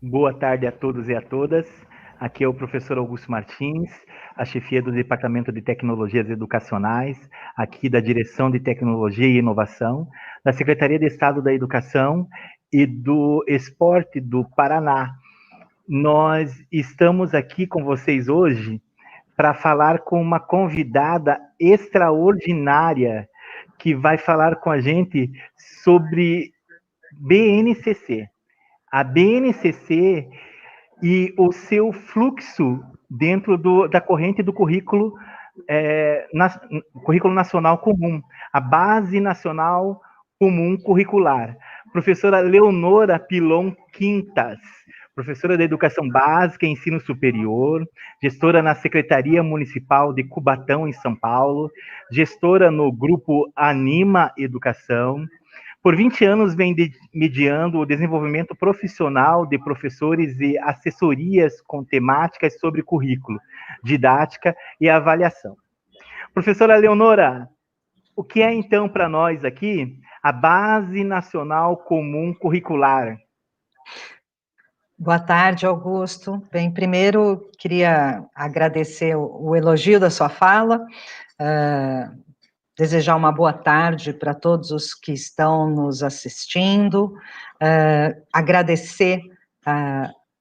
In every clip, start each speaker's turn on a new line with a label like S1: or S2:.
S1: Boa tarde a todos e a todas. Aqui é o professor Augusto Martins, a chefia do Departamento de Tecnologias Educacionais, aqui da Direção de Tecnologia e Inovação, da Secretaria de Estado da Educação e do Esporte do Paraná. Nós estamos aqui com vocês hoje para falar com uma convidada extraordinária que vai falar com a gente sobre BNCC. A BNCC e o seu fluxo dentro da corrente do currículo, currículo nacional comum, a Base Nacional Comum Curricular. Professora Leonora Pilon Quintas, professora de Educação Básica e Ensino Superior, gestora na Secretaria Municipal de Cubatão, em São Paulo, gestora no grupo Anima Educação. Por 20 anos vem mediando o desenvolvimento profissional de professores e assessorias com temáticas sobre currículo, didática e avaliação. Professora Leonora, o que é então para nós aqui a Base Nacional Comum Curricular?
S2: Boa tarde, Augusto. Bem, primeiro queria agradecer o elogio da sua fala, desejar uma boa tarde para todos os que estão nos assistindo, agradecer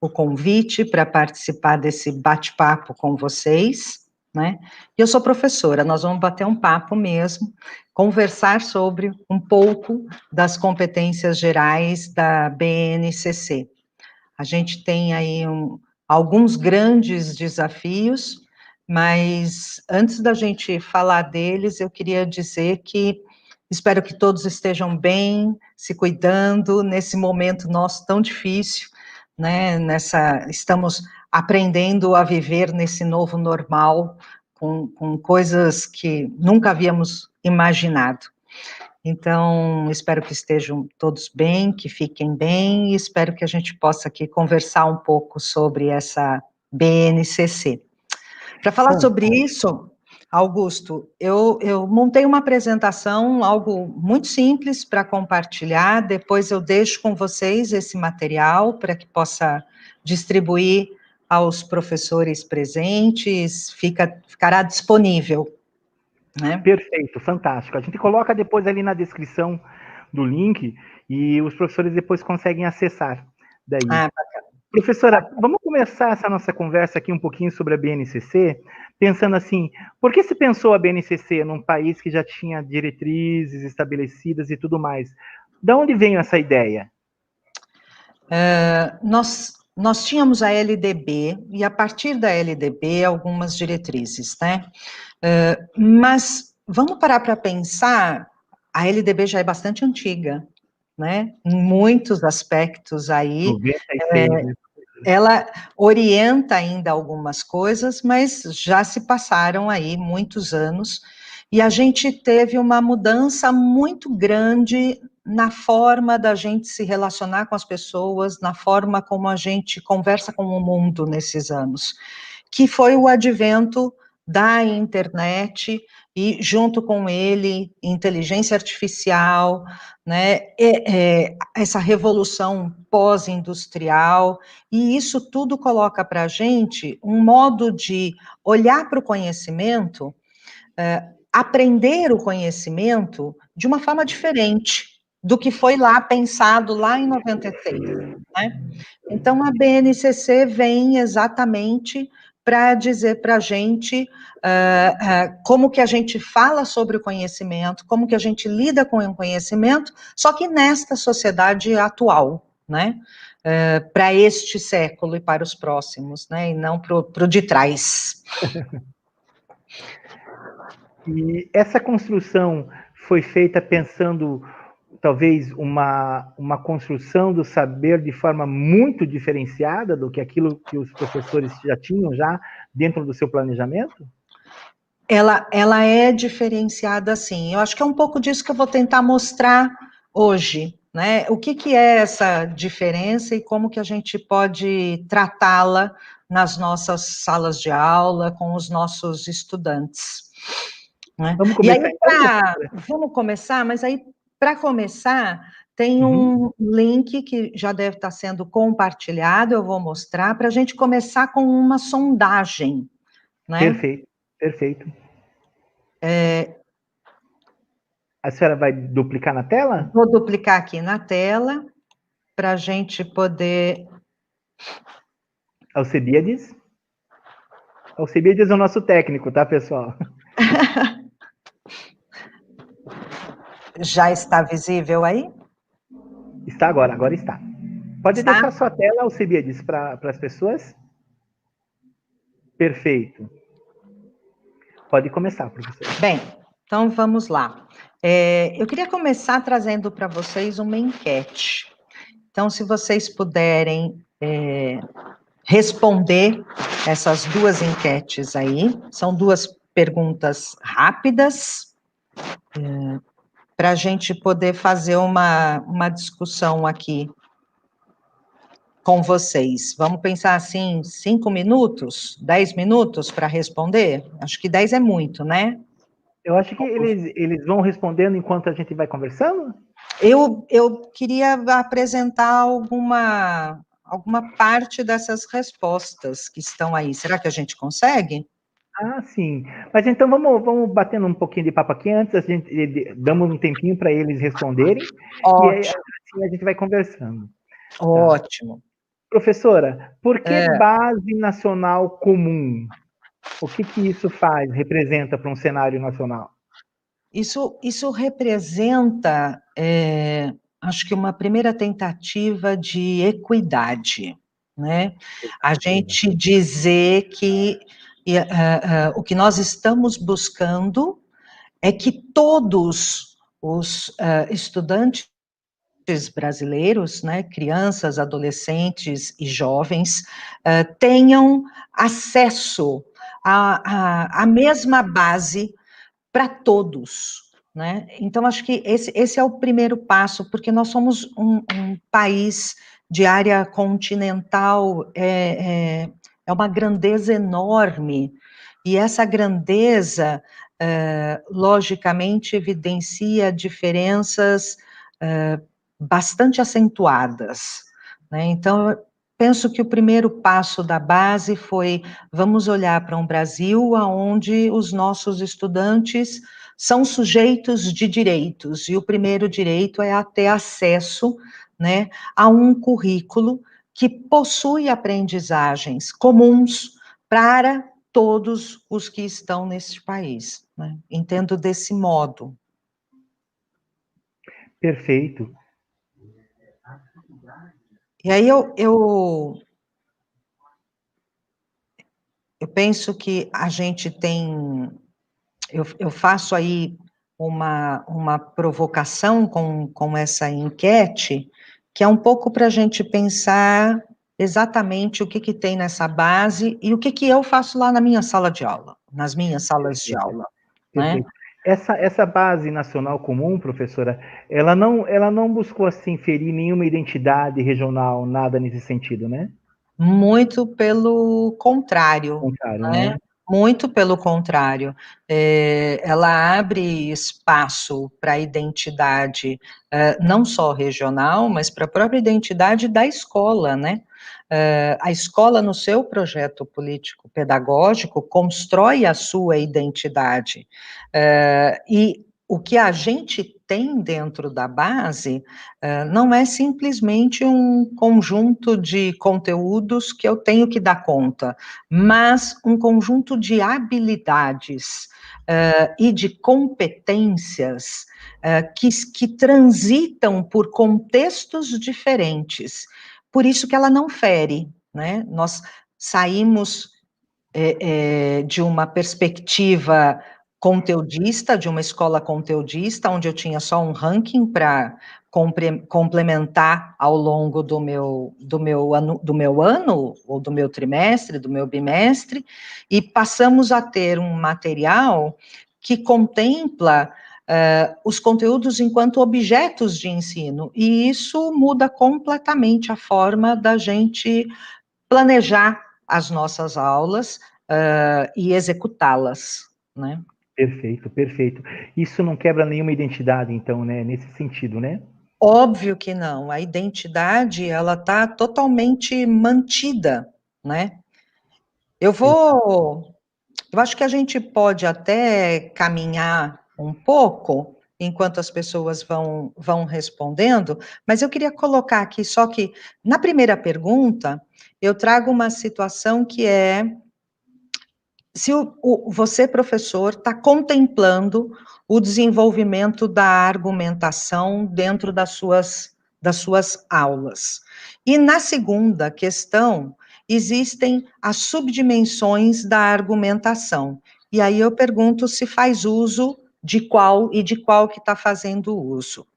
S2: o convite para participar desse bate-papo com vocês, né? Eu sou professora, nós vamos bater um papo mesmo, conversar sobre um pouco das competências gerais da BNCC. A gente tem aí alguns grandes desafios, mas antes da gente falar deles, eu queria dizer que espero que todos estejam bem, se cuidando nesse momento nosso tão difícil, né? Estamos aprendendo a viver nesse novo normal, com coisas que nunca havíamos imaginado. Então, espero que estejam todos bem, que fiquem bem, e espero que a gente possa aqui conversar um pouco sobre essa BNCC. Para falar sobre isso, Augusto, eu montei uma apresentação, algo muito simples para compartilhar, depois eu deixo com vocês esse material para que possa distribuir aos professores presentes, ficará disponível. Né?
S1: Perfeito, fantástico. A gente coloca depois ali na descrição do link e os professores depois conseguem acessar daí. Professora, vamos começar essa nossa conversa aqui um pouquinho sobre a BNCC, pensando assim, por que se pensou a BNCC num país que já tinha diretrizes estabelecidas e tudo mais? De onde veio essa ideia?
S2: Nós tínhamos a LDB, e a partir da LDB, algumas diretrizes, né? Mas vamos parar para pensar, a LDB já é bastante antiga, né? Em muitos aspectos aí.
S1: 96, né?
S2: Ela orienta ainda algumas coisas, mas já se passaram aí muitos anos, e a gente teve uma mudança muito grande na forma da gente se relacionar com as pessoas, na forma como a gente conversa com o mundo nesses anos, que foi o advento da internet e, junto com ele, inteligência artificial, né, essa revolução pós-industrial, e isso tudo coloca para a gente um modo de olhar para o conhecimento, aprender o conhecimento de uma forma diferente do que foi lá pensado lá em 96, né? Então, a BNCC vem exatamente para dizer para a gente como que a gente fala sobre o conhecimento, como que a gente lida com o conhecimento, só que nesta sociedade atual, né? Para este século e para os próximos, né? E não para o de trás.
S1: E essa construção foi feita pensando talvez uma construção do saber de forma muito diferenciada do que aquilo que os professores já tinham já dentro do seu planejamento?
S2: Ela é diferenciada, sim. Eu acho que é um pouco disso que eu vou tentar mostrar hoje, né? O que é essa diferença e como que a gente pode tratá-la nas nossas salas de aula, com os nossos estudantes. Né?
S1: Vamos começar,
S2: e aí, vamos começar, mas aí, para começar, tem um link que já deve estar sendo compartilhado, eu vou mostrar, para a gente começar com uma sondagem, né?
S1: Perfeito, perfeito. A senhora vai duplicar na tela?
S2: Vou duplicar aqui na tela, para a gente poder...
S1: Alcebiades? Alcebiades é o nosso técnico, tá, pessoal?
S2: Já está visível aí?
S1: Está agora está. Pode
S2: Está?
S1: deixar sua tela, Alcebiades, para as pessoas? Perfeito. Pode começar, professor.
S2: Bem, então vamos lá. Eu queria começar trazendo para vocês uma enquete. Então, se vocês puderem responder essas duas enquetes aí, são duas perguntas rápidas, para a gente poder fazer uma discussão aqui com vocês. Vamos pensar assim, 5 minutos, 10 minutos para responder? Acho que 10 é muito, né?
S1: Eu acho que eles vão respondendo enquanto a gente vai conversando?
S2: Eu queria apresentar alguma parte dessas respostas que estão aí. Será que a gente consegue?
S1: Ah, sim. Mas então vamos batendo um pouquinho de papo aqui antes, a gente damos um tempinho para eles responderem, e aí
S2: Ótimo,
S1: assim a gente vai conversando. Tá.
S2: ótimo.
S1: Professora, por que base nacional comum? O que isso faz, representa para um cenário nacional?
S2: Isso representa, acho que uma primeira tentativa de equidade, né? A gente dizer que o que nós estamos buscando é que todos os estudantes brasileiros, né, crianças, adolescentes e jovens, tenham acesso à mesma base para todos, né? Então, acho que esse é o primeiro passo, porque nós somos um país de área continental, é uma grandeza enorme, e essa grandeza, logicamente, evidencia diferenças bastante acentuadas, né? Então, eu penso que o primeiro passo da base foi, vamos olhar para um Brasil onde os nossos estudantes são sujeitos de direitos, e o primeiro direito é a ter acesso, né, a um currículo que possui aprendizagens comuns para todos os que estão neste país, né? Entendo desse modo.
S1: Perfeito.
S2: E aí eu penso que a gente tem, eu faço aí uma provocação com essa enquete, que é um pouco para a gente pensar exatamente o que tem nessa base e o que eu faço lá na minha sala de aula, nas minhas salas de
S1: Perfeito.
S2: aula, né?
S1: Perfeito. Essa base nacional comum, professora, ela não buscou assim ferir nenhuma identidade regional, nada nesse sentido, né?
S2: Muito pelo
S1: Ao
S2: contrário,
S1: contrário,
S2: né?
S1: né?
S2: Muito pelo contrário. Ela abre espaço para a identidade, não só regional, mas para a própria identidade da escola, né? A escola, no seu projeto político-pedagógico, constrói a sua identidade. E o que a gente tem dentro da base não é simplesmente um conjunto de conteúdos que eu tenho que dar conta, mas um conjunto de habilidades e de competências que transitam por contextos diferentes. Por isso que ela não fere, né? Nós saímos de uma perspectiva conteudista, de uma escola conteudista, onde eu tinha só um ranking para complementar ao longo do meu ano, ou do meu trimestre, do meu bimestre, e passamos a ter um material que contempla os conteúdos enquanto objetos de ensino, e isso muda completamente a forma da gente planejar as nossas aulas e executá-las, né?
S1: Perfeito, perfeito. Isso não quebra nenhuma identidade, então, né? Nesse sentido, né?
S2: Óbvio que não, a identidade, ela está totalmente mantida, né? Eu acho que a gente pode até caminhar um pouco, enquanto as pessoas vão respondendo, mas eu queria colocar aqui só que, na primeira pergunta, eu trago uma situação que é, se você, professor, está contemplando o desenvolvimento da argumentação dentro das suas aulas. E na segunda questão, existem as subdimensões da argumentação. E aí eu pergunto se faz uso de qual e de qual que está fazendo uso.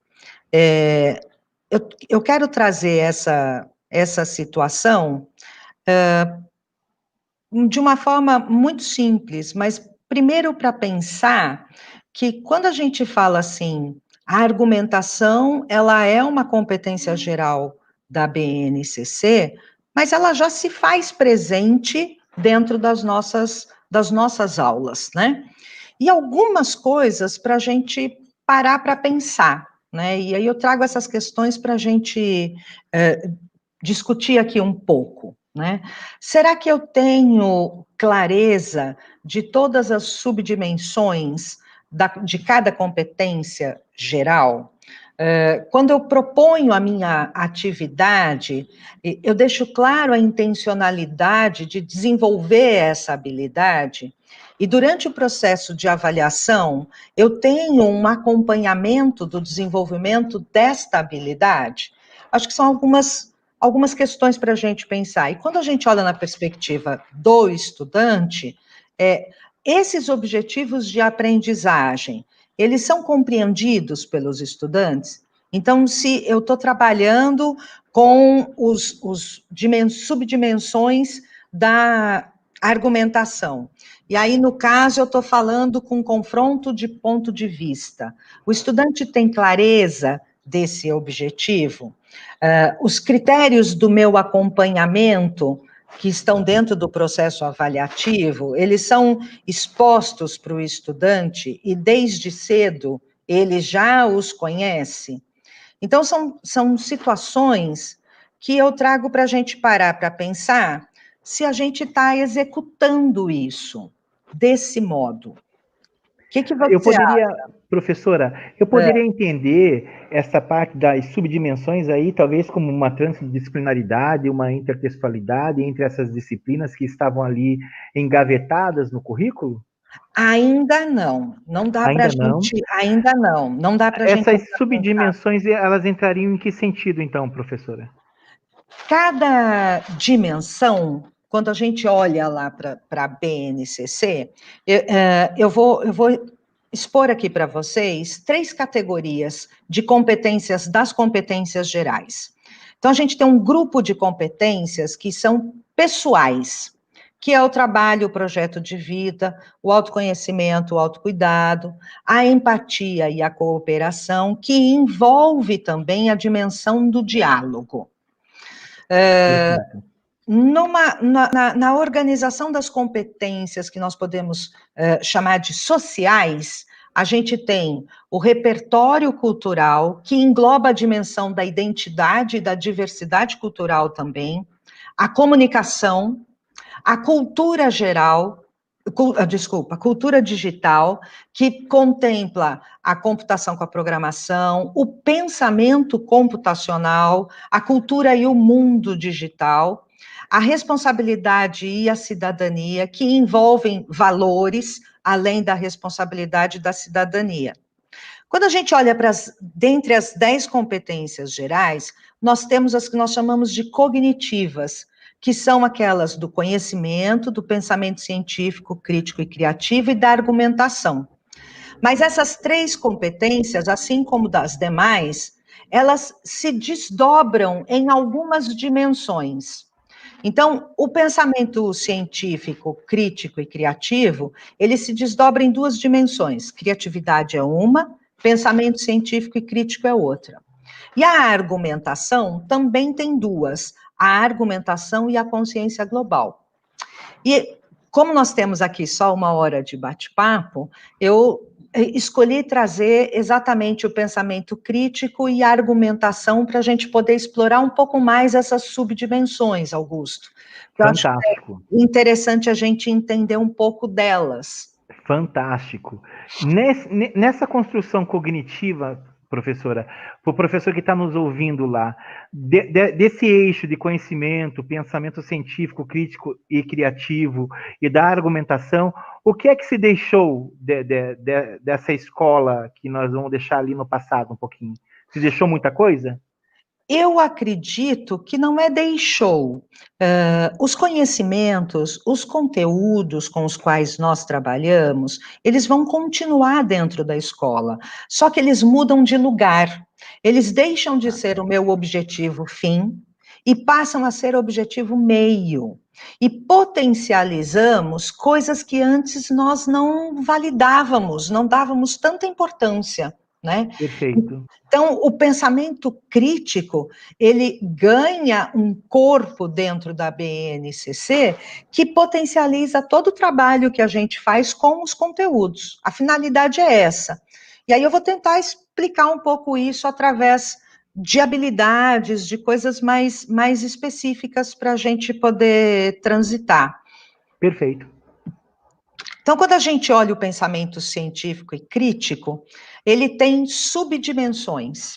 S2: Eu quero trazer essa situação de uma forma muito simples, mas primeiro para pensar que quando a gente fala assim, a argumentação, ela é uma competência geral da BNCC, mas ela já se faz presente dentro das nossas aulas, né? E algumas coisas para a gente parar para pensar, né? E aí eu trago essas questões para a gente discutir aqui um pouco, né? Será que eu tenho clareza de todas as subdimensões de cada competência geral? Quando eu proponho a minha atividade, eu deixo claro a intencionalidade de desenvolver essa habilidade, e durante o processo de avaliação, eu tenho um acompanhamento do desenvolvimento desta habilidade? Acho que são algumas questões para a gente pensar. E quando a gente olha na perspectiva do estudante, esses objetivos de aprendizagem, eles são compreendidos pelos estudantes? Então, se eu estou trabalhando com subdimensões da argumentação, e aí, no caso, eu estou falando com confronto de ponto de vista, o estudante tem clareza desse objetivo? Os critérios do meu acompanhamento, que estão dentro do processo avaliativo, eles são expostos para o estudante e desde cedo ele já os conhece. Então, são situações que eu trago para a gente parar para pensar se a gente está executando isso desse modo. O que
S1: Eu
S2: você
S1: poderia,
S2: acha?
S1: professora, eu poderia entender essa parte das subdimensões aí, talvez como uma transdisciplinaridade, uma intertextualidade entre essas disciplinas que estavam ali engavetadas no currículo?
S2: Ainda não, não dá para a
S1: Ainda não.
S2: gente, ainda não dá para a gente
S1: Essas
S2: ainda pensar.
S1: subdimensões, elas entrariam em que sentido, então, professora?
S2: Cada dimensão, quando a gente olha lá para a BNCC, eu vou expor aqui para vocês 3 categorias de competências, das competências gerais. Então, a gente tem um grupo de competências que são pessoais, que é o trabalho, o projeto de vida, o autoconhecimento, o autocuidado, a empatia e a cooperação, que envolve também a dimensão do diálogo.
S1: Perfeito.
S2: Na organização das competências que nós podemos chamar de sociais, a gente tem o repertório cultural, que engloba a dimensão da identidade e da diversidade cultural também, a comunicação, a cultura geral, a cultura digital, que contempla a computação com a programação, o pensamento computacional, a cultura e o mundo digital, a responsabilidade e a cidadania, que envolvem valores, além da responsabilidade da cidadania. Quando a gente olha dentre as 10 competências gerais, nós temos as que nós chamamos de cognitivas, que são aquelas do conhecimento, do pensamento científico, crítico e criativo e da argumentação. Mas essas 3 competências, assim como das demais, elas se desdobram em algumas dimensões. Então, o pensamento científico, crítico e criativo, ele se desdobra em 2 dimensões. Criatividade é uma, pensamento científico e crítico é outra. E a argumentação também tem 2, a argumentação e a consciência global. E como nós temos aqui só 1 hora de bate-papo, eu escolhi trazer exatamente o pensamento crítico e a argumentação para a gente poder explorar um pouco mais essas subdimensões, Augusto. Eu acho que
S1: Fantástico.
S2: é interessante a gente entender um pouco delas.
S1: Fantástico. Nessa construção cognitiva, professora, para o professor que está nos ouvindo lá, desse eixo de conhecimento, pensamento científico, crítico e criativo e da argumentação, o que é que se deixou dessa escola que nós vamos deixar ali no passado um pouquinho? Se deixou muita coisa?
S2: Eu acredito que não é deixou. Os conhecimentos, os conteúdos com os quais nós trabalhamos, eles vão continuar dentro da escola, só que eles mudam de lugar. Eles deixam de ser o meu objetivo fim e passam a ser objetivo meio. E potencializamos coisas que antes nós não validávamos, não dávamos tanta importância, né?
S1: Perfeito.
S2: Então, o pensamento crítico, ele ganha um corpo dentro da BNCC que potencializa todo o trabalho que a gente faz com os conteúdos. A finalidade é essa. E aí eu vou tentar explicar um pouco isso através de habilidades, de coisas mais específicas para a gente poder transitar.
S1: Perfeito.
S2: Então, quando a gente olha o pensamento científico e crítico, ele tem subdimensões.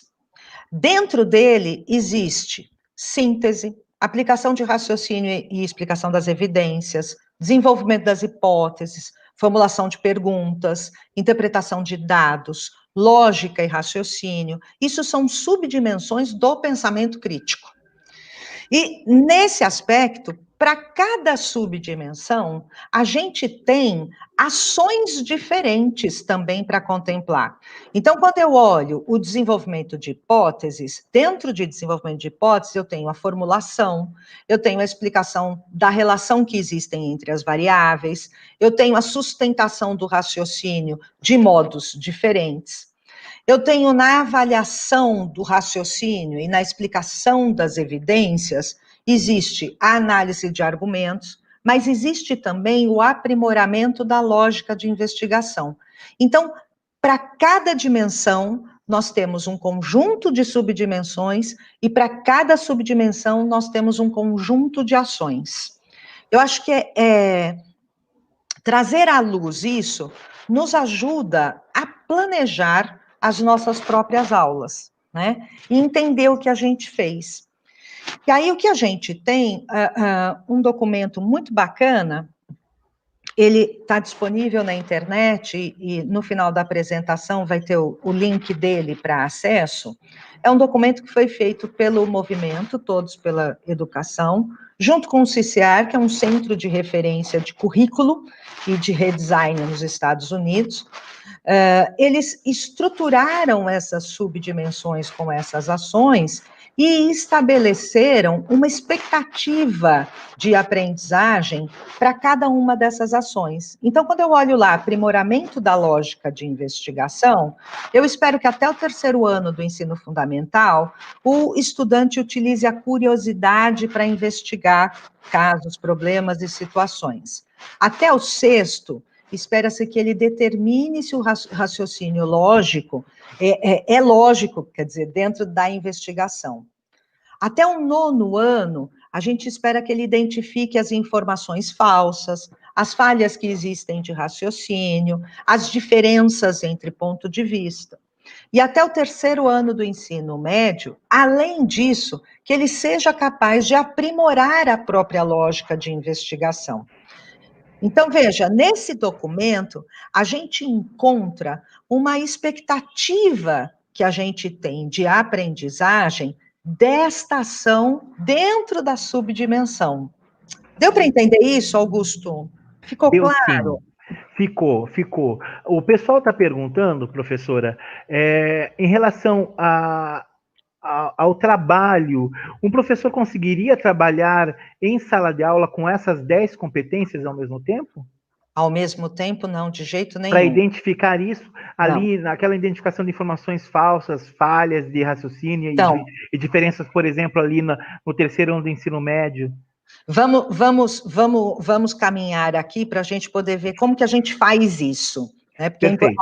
S2: Dentro dele existe síntese, aplicação de raciocínio e explicação das evidências, desenvolvimento das hipóteses, formulação de perguntas, interpretação de dados, lógica e raciocínio. Isso são subdimensões do pensamento crítico. E nesse aspecto, para cada subdimensão, a gente tem ações diferentes também para contemplar. Então, quando eu olho o desenvolvimento de hipóteses, dentro de desenvolvimento de hipóteses, eu tenho a formulação, eu tenho a explicação da relação que existem entre as variáveis, eu tenho a sustentação do raciocínio de modos diferentes. Eu tenho na avaliação do raciocínio e na explicação das evidências, existe a análise de argumentos, mas existe também o aprimoramento da lógica de investigação. Então, para cada dimensão, nós temos um conjunto de subdimensões e para cada subdimensão nós temos um conjunto de ações. Eu acho que trazer à luz isso nos ajuda a planejar as nossas próprias aulas, né? E entender o que a gente fez. E aí o que a gente tem, um documento muito bacana, ele está disponível na internet e no final da apresentação vai ter o link dele para acesso. É um documento que foi feito pelo movimento Todos pela Educação, junto com o CICEAR, que é um centro de referência de currículo e de redesign nos Estados Unidos. Eles estruturaram essas subdimensões com essas ações e estabeleceram uma expectativa de aprendizagem para cada uma dessas ações. Então, quando eu olho lá, aprimoramento da lógica de investigação, eu espero que até o 3º ano do ensino fundamental, o estudante utilize a curiosidade para investigar casos, problemas e situações. Até o 6º, espera-se que ele determine se o raciocínio lógico é lógico, quer dizer, dentro da investigação. Até o 9º ano, a gente espera que ele identifique as informações falsas, as falhas que existem de raciocínio, as diferenças entre ponto de vista. E até o 3º ano do ensino médio, além disso, que ele seja capaz de aprimorar a própria lógica de investigação. Então, veja, nesse documento, a gente encontra uma expectativa que a gente tem de aprendizagem desta ação dentro da subdimensão. Deu para entender isso, Augusto? Ficou
S1: Deu
S2: claro?
S1: sim. Ficou. O pessoal está perguntando, professora, em relação ao trabalho, um professor conseguiria trabalhar em sala de aula com essas 10 competências ao mesmo tempo?
S2: Ao mesmo tempo, não, de jeito
S1: Para
S2: nenhum.
S1: identificar isso
S2: Não.
S1: ali, naquela identificação de informações falsas, falhas de raciocínio
S2: Então,
S1: e diferenças, por exemplo, ali no 3º ano do ensino médio.
S2: vamos caminhar aqui para a gente poder ver como que a gente faz isso, né? Porque
S1: Perfeito.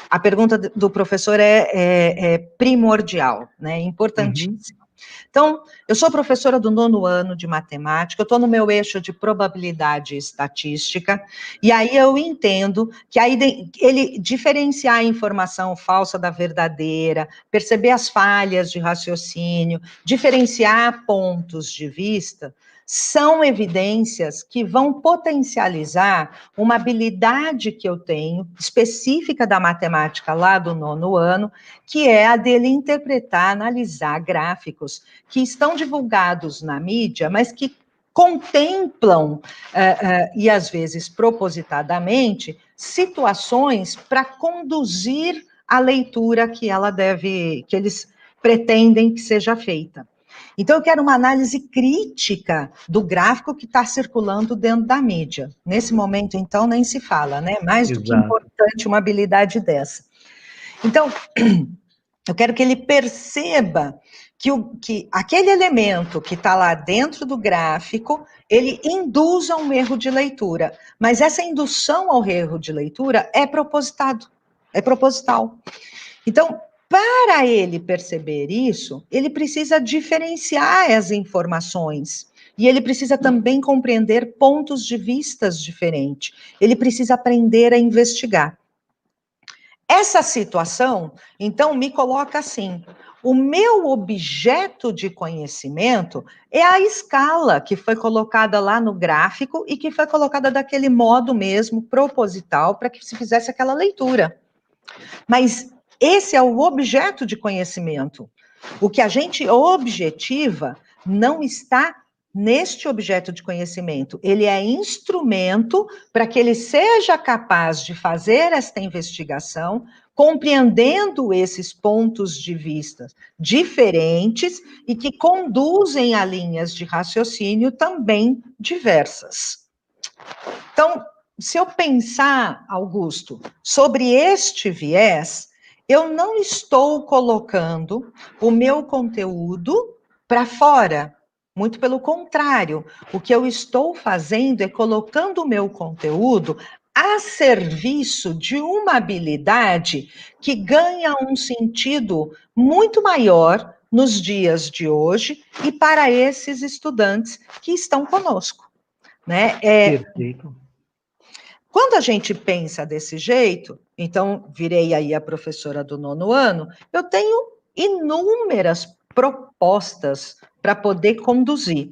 S2: a pergunta do professor é primordial, né? Importantíssima. Então, eu sou professora do 9º ano de matemática, eu estou no meu eixo de probabilidade e estatística, e aí eu entendo que ele diferenciar a informação falsa da verdadeira, perceber as falhas de raciocínio, diferenciar pontos de vista, são evidências que vão potencializar uma habilidade que eu tenho, específica da matemática lá do 9º ano, que é a dele interpretar, analisar gráficos que estão divulgados na mídia, mas que contemplam, e às vezes propositadamente, situações para conduzir a leitura que eles pretendem que seja feita. Então, eu quero uma análise crítica do gráfico que está circulando dentro da mídia. Nesse momento, então, nem se fala, né? Mais do que importante uma habilidade dessa. Então, eu quero que ele perceba que aquele elemento que está lá dentro do gráfico, ele induza um erro de leitura. Mas essa indução ao erro de leitura é proposital. Então, para ele perceber isso, ele precisa diferenciar as informações. E ele precisa também compreender pontos de vistas diferentes. Ele precisa aprender a investigar. Essa situação, então, me coloca assim: o meu objeto de conhecimento é a escala que foi colocada lá no gráfico e que foi colocada daquele modo mesmo, proposital, para que se fizesse aquela leitura. Mas esse é o objeto de conhecimento. O que a gente objetiva não está neste objeto de conhecimento. Ele é instrumento para que ele seja capaz de fazer esta investigação, compreendendo esses pontos de vista diferentes e que conduzem a linhas de raciocínio também diversas. Então, se eu pensar, Augusto, sobre este viés, eu não estou colocando o meu conteúdo para fora. Muito pelo contrário, o que eu estou fazendo é colocando o meu conteúdo a serviço de uma habilidade que ganha um sentido muito maior nos dias de hoje e para esses estudantes que estão conosco, né?
S1: Perfeito.
S2: Quando a gente pensa desse jeito, então virei aí a professora do 9º ano, eu tenho inúmeras propostas para poder conduzir.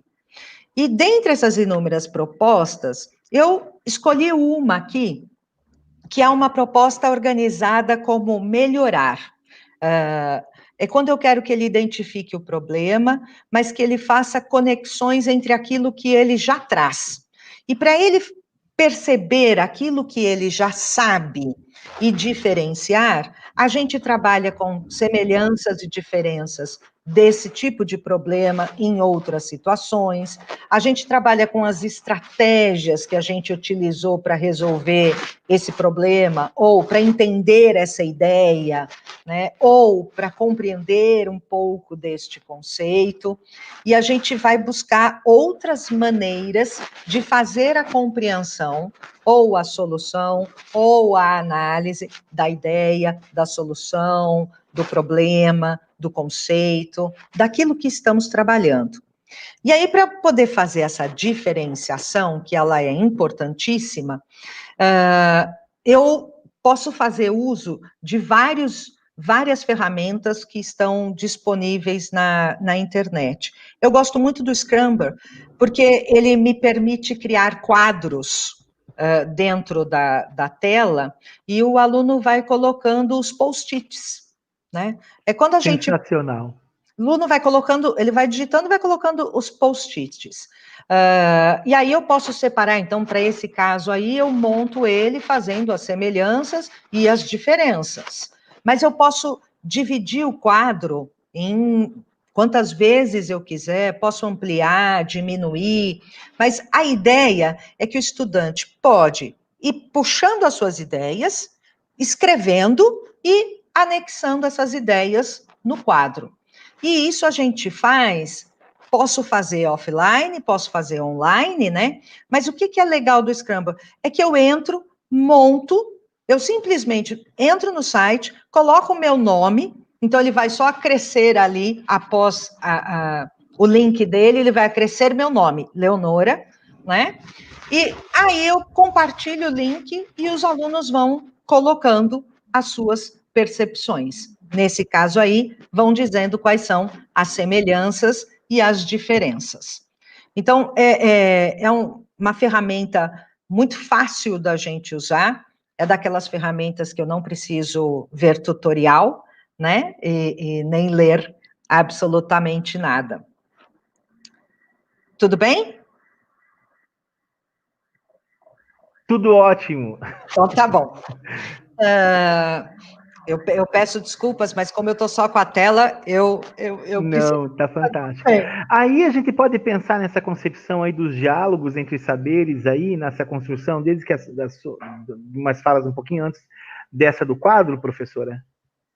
S2: E dentre essas inúmeras propostas, eu escolhi uma aqui, que é uma proposta organizada como melhorar. É quando eu quero que ele identifique o problema, mas que ele faça conexões entre aquilo que ele já traz. E para ele perceber aquilo que ele já sabe e diferenciar, a gente trabalha com semelhanças e diferenças desse tipo de problema em outras situações. A gente trabalha com as estratégias que a gente utilizou para resolver esse problema, ou para entender essa ideia, né? Ou para compreender um pouco deste conceito. E a gente vai buscar outras maneiras de fazer a compreensão, ou a solução, ou a análise da ideia, da solução, do problema, do conceito, daquilo que estamos trabalhando. E aí, para poder fazer essa diferenciação, que ela é importantíssima, eu posso fazer uso de várias ferramentas que estão disponíveis na internet. Eu gosto muito do Scrumber, porque ele me permite criar quadros dentro da tela, e o aluno vai colocando os post-its, né? É quando a gente...
S1: Sensacional.
S2: O aluno vai colocando, ele vai digitando, vai colocando os post-its. E aí eu posso separar, então, para esse caso aí, eu monto ele fazendo as semelhanças e as diferenças. Mas eu posso dividir o quadro em quantas vezes eu quiser, posso ampliar, diminuir, mas a ideia é que o estudante pode ir puxando as suas ideias, escrevendo e anexando essas ideias no quadro. E isso a gente faz, posso fazer offline, posso fazer online, né? Mas o que é legal do Scrumble? É que eu entro, monto, Eu simplesmente entro no site, coloco o meu nome, então ele vai só crescer ali, após o link dele, ele vai crescer meu nome, Leonora, né? E aí eu compartilho o link e os alunos vão colocando as suas percepções. Nesse caso aí, vão dizendo quais são as semelhanças e as diferenças. Então, uma ferramenta muito fácil da gente usar, é daquelas ferramentas que eu não preciso ver tutorial, né, e nem ler absolutamente nada. Tudo bem?
S1: Tudo ótimo.
S2: Então, tá bom. Eu peço desculpas, mas como eu estou só com a tela, eu preciso...
S1: Não, tá fantástico. Aí a gente pode pensar nessa concepção aí dos diálogos entre saberes aí, nessa construção, desde que umas falas um pouquinho antes dessa do quadro, professora?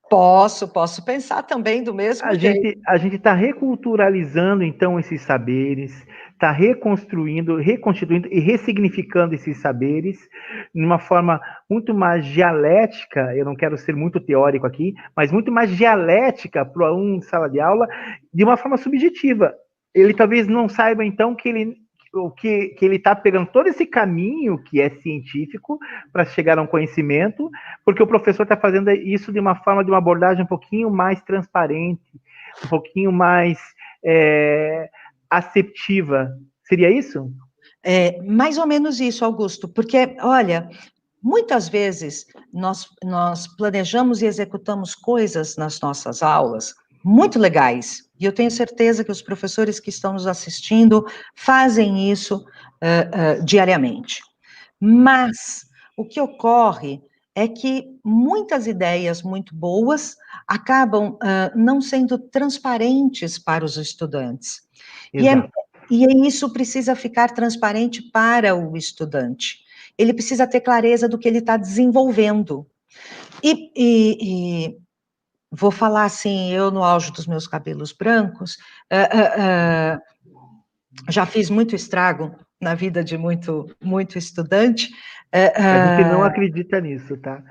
S2: Posso pensar também do mesmo jeito.
S1: A gente está reculturalizando, então, esses saberes, está reconstruindo, reconstituindo e ressignificando esses saberes de uma forma muito mais dialética, eu não quero ser muito teórico aqui, mas muito mais dialética para o aluno de sala de aula, de uma forma subjetiva. Ele talvez não saiba, então, que ele está pegando todo esse caminho que é científico para chegar a um conhecimento, porque o professor está fazendo isso de uma forma, de uma abordagem um pouquinho mais transparente, um pouquinho mais aceptiva. Seria isso?
S2: Mais ou menos isso, Augusto, porque, olha, muitas vezes nós planejamos e executamos coisas nas nossas aulas muito legais, e eu tenho certeza que os professores que estão nos assistindo fazem isso diariamente. Mas o que ocorre é que muitas ideias muito boas acabam não sendo transparentes para os estudantes.
S1: Exato.
S2: E isso precisa ficar transparente para o estudante. Ele precisa ter clareza do que ele está desenvolvendo. E vou falar assim, eu no auge dos meus cabelos brancos, já fiz muito estrago na vida de muito estudante.
S1: A gente não acredita nisso, tá?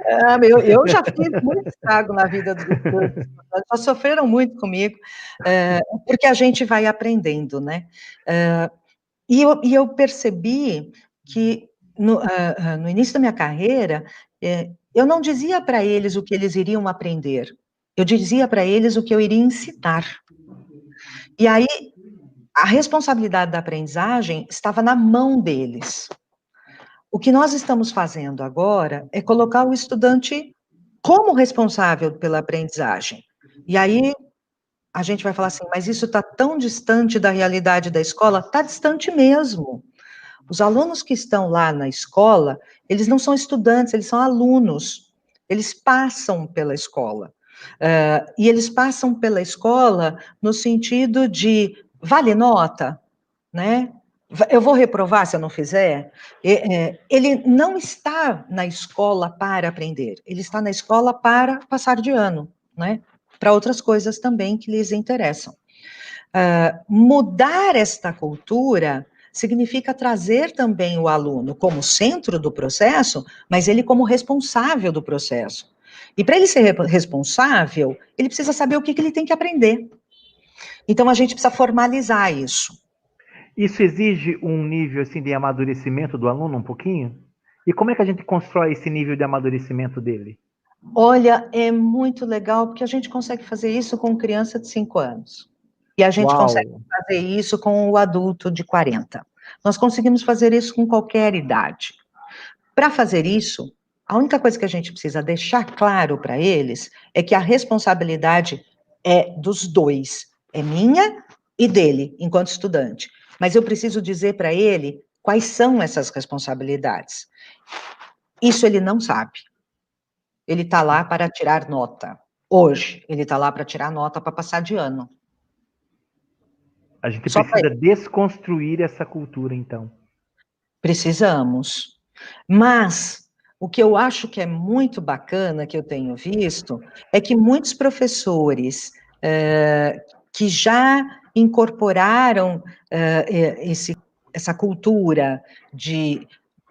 S2: Eu já fiz muito estrago na vida dos estudantes, já sofreram muito comigo, porque a gente vai aprendendo, né? E eu percebi que no início da minha carreira, eu não dizia para eles o que eles iriam aprender, eu dizia para eles o que eu iria ensinar. E aí, a responsabilidade da aprendizagem estava na mão deles. O que nós estamos fazendo agora é colocar o estudante como responsável pela aprendizagem. E aí, a gente vai falar assim, mas isso está tão distante da realidade da escola? Está distante mesmo. Os alunos que estão lá na escola, eles não são estudantes, eles são alunos. Eles passam pela escola. E eles passam pela escola no sentido de, vale nota, né? Eu vou reprovar se eu não fizer? Ele não está na escola para aprender, ele está na escola para passar de ano, né? Para outras coisas também que lhes interessam. Mudar esta cultura significa trazer também o aluno como centro do processo, mas ele como responsável do processo. E para ele ser responsável, ele precisa saber o que ele tem que aprender. Então, a gente precisa formalizar isso.
S1: Isso exige um nível assim, de amadurecimento do aluno, um pouquinho? E como é que a gente constrói esse nível de amadurecimento dele?
S2: Olha, é muito legal, porque a gente consegue fazer isso com criança de 5 anos. E a gente consegue fazer isso com o adulto de 40. Nós conseguimos fazer isso com qualquer idade. Para fazer isso, a única coisa que a gente precisa deixar claro para eles é que a responsabilidade é dos dois. É minha e dele, enquanto estudante. Mas eu preciso dizer para ele quais são essas responsabilidades. Isso ele não sabe. Ele está lá para tirar nota. Hoje, ele está lá para tirar nota para passar de ano.
S1: A gente precisa desconstruir essa cultura, então.
S2: Precisamos. Mas o que eu acho que é muito bacana, que eu tenho visto, é que muitos professores que já incorporaram essa cultura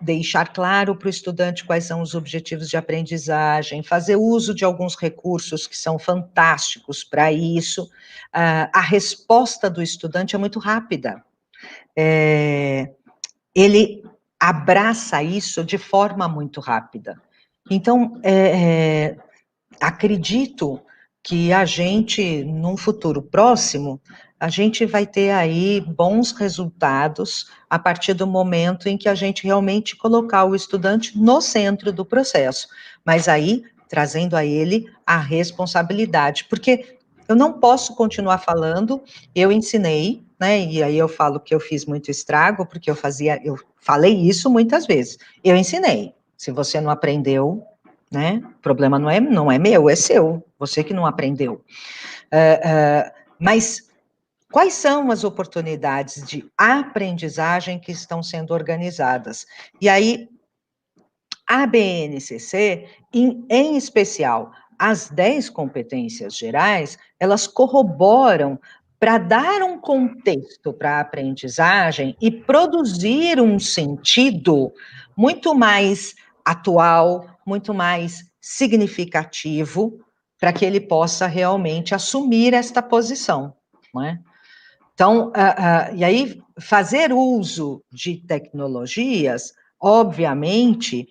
S2: deixar claro para o estudante quais são os objetivos de aprendizagem, fazer uso de alguns recursos que são fantásticos para isso. A resposta do estudante é muito rápida. Ele abraça isso de forma muito rápida. Então, acredito que a gente, num futuro próximo, a gente vai ter aí bons resultados a partir do momento em que a gente realmente colocar o estudante no centro do processo, mas aí trazendo a ele a responsabilidade, porque eu não posso continuar falando, eu ensinei, né, e aí eu falo que eu fiz muito estrago, porque eu falei isso muitas vezes, eu ensinei, se você não aprendeu, né? O problema não é meu, é seu, você que não aprendeu. Mas quais são as oportunidades de aprendizagem que estão sendo organizadas? E aí, a BNCC, em especial, as 10 competências gerais, elas corroboram para dar um contexto para a aprendizagem e produzir um sentido muito mais atual, muito mais significativo, para que ele possa realmente assumir esta posição, não é? Então, e aí, fazer uso de tecnologias, obviamente,